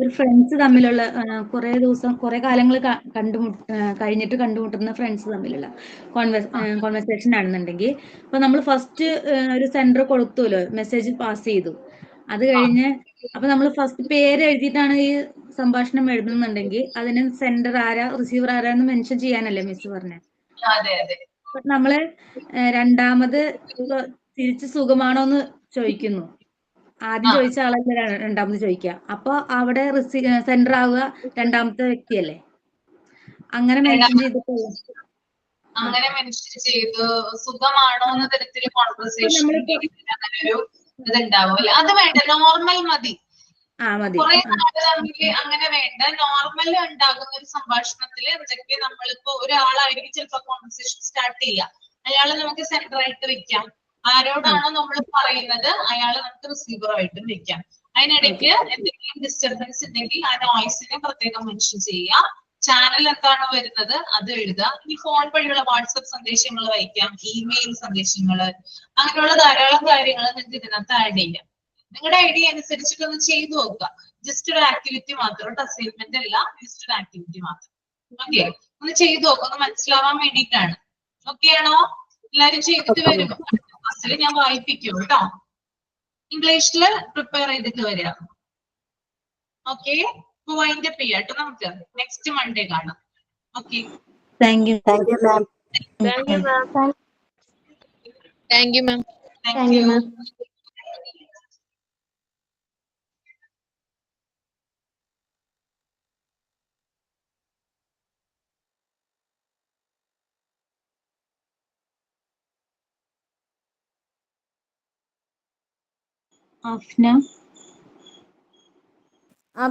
ഒരു ഫ്രണ്ട്സ് തമ്മിലുള്ള കുറെ കാലങ്ങൾ കഴിഞ്ഞിട്ട് കണ്ടുമുട്ടുന്ന ഫ്രണ്ട്സ് തമ്മിലുള്ള കോൺവെർസേഷൻ ആണെന്നുണ്ടെങ്കിൽ ഇപ്പൊ നമ്മൾ ഫസ്റ്റ് ഒരു സെൻഡർ കൊടുത്തുല്ലോ, മെസ്സേജ് പാസ് ചെയ്തു. അത് കഴിഞ്ഞ് അപ്പൊ നമ്മൾ ഫസ്റ്റ് പേര് എഴുതിയിട്ടാണ് ഈ സംഭാഷണം എഴുതുന്നുണ്ടെങ്കിൽ അതിന് സെൻഡർ ആരാ റിസീവർ ആരാന്ന് മെൻഷൻ ചെയ്യാനല്ലേ മിസ് പറഞ്ഞത്? നമ്മള് രണ്ടാമത് തിരിച്ച് സുഖമാണോന്ന് ചോദിക്കുന്നു. ആദ്യം ചോദിച്ച ആളല്ലേ രണ്ടാമത് ചോദിക്കുക. അപ്പൊ അവിടെ സെൻഡർ ആവുക രണ്ടാമത്തെ വ്യക്തിയല്ലേ? അങ്ങനെ മെൻഷൻ ചെയ്തിട്ട് അങ്ങനെ മെൻഷൻ ചെയ്ത് സുഖമാണോ എന്ന തരത്തിൽ കോൺവെർസേഷൻ അങ്ങനെ ഒരു ഇതുണ്ടാവും. അത് വേണ്ട, നോർമൽ മതി. കുറെ നാളുകളിൽ അങ്ങനെ വേണ്ട, നോർമൽ ഉണ്ടാകുന്ന ഒരു സംഭാഷണത്തിൽ എന്തൊക്കെ നമ്മളിപ്പോ ഒരാളായിരിക്കും ചിലപ്പോ കോൺവെർസേഷൻ സ്റ്റാർട്ട് ചെയ്യുക. അയാളെ നമുക്ക് സെൻഡർ ആയിട്ട് വെക്കാം. ആരോടാണോ നമ്മൾ പറയുന്നത് അയാളെ നമുക്ക് റിസീവർ ആയിട്ടും വെക്കാം. അതിനിടയ്ക്ക് എന്തെങ്കിലും ഡിസ്റ്റർബൻസ് ഉണ്ടെങ്കിൽ ആ നോയ്സിനെ പ്രത്യേകം മെൻഷൻ ചെയ്യുക. ചാനൽ എന്താണോ വരുന്നത് അത് എഴുതുക. ഇനി ഫോൺ വഴിയുള്ള വാട്സപ്പ് സന്ദേശങ്ങൾ വയ്ക്കാം, ഇമെയിൽ സന്ദേശങ്ങൾ, അങ്ങനെയുള്ള ധാരാളം കാര്യങ്ങൾ നിങ്ങൾക്ക് ഇതിനകത്ത് ആഡ് ചെയ്യാം. നിങ്ങളുടെ ഐഡിയ അനുസരിച്ചിട്ടൊന്ന് ചെയ്തു നോക്കുക. ജസ്റ്റ് ഒരു ആക്ടിവിറ്റി മാത്രം, അസൈൻമെന്റ് അല്ല, ജസ്റ്റ് ഒരു ആക്ടിവിറ്റി മാത്രം. ഓക്കെ, ഒന്ന് ചെയ്തു നോക്കുക, ഒന്ന് മനസ്സിലാവാൻ വേണ്ടിയിട്ടാണ്. ഓക്കെ ആണോ? എല്ലാരും ചെയ്തിട്ട് വരും. ക്ലാസ്സിൽ ഞാൻ വായിപ്പിക്കും കേട്ടോ. ഇംഗ്ലീഷില് പ്രിപ്പയർ ചെയ്തിട്ട് വരിക. ഓക്കെ, വൈൻഡ് അപ്പ് ചെയ്യാം കേട്ടോ. നമുക്ക് നെക്സ്റ്റ് മൺഡേ കാണാം. Okay, thank you ma'am. Thank you. Afna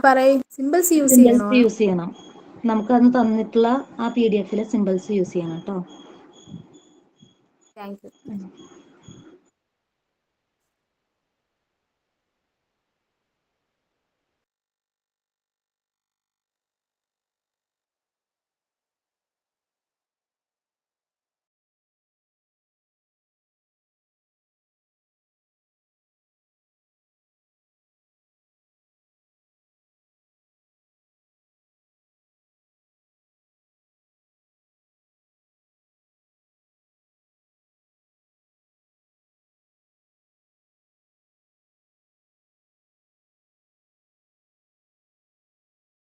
പറയ് സിമ്പിൾസ് യൂസ് ചെയ്യണോ? സിമ്പിൾസ് യൂസ് ചെയ്യണം. നമുക്കന്ന് തന്നിട്ടുള്ള ആ PDF സിമ്പിൾസ് യൂസ് ചെയ്യണം കേട്ടോ. Thank you.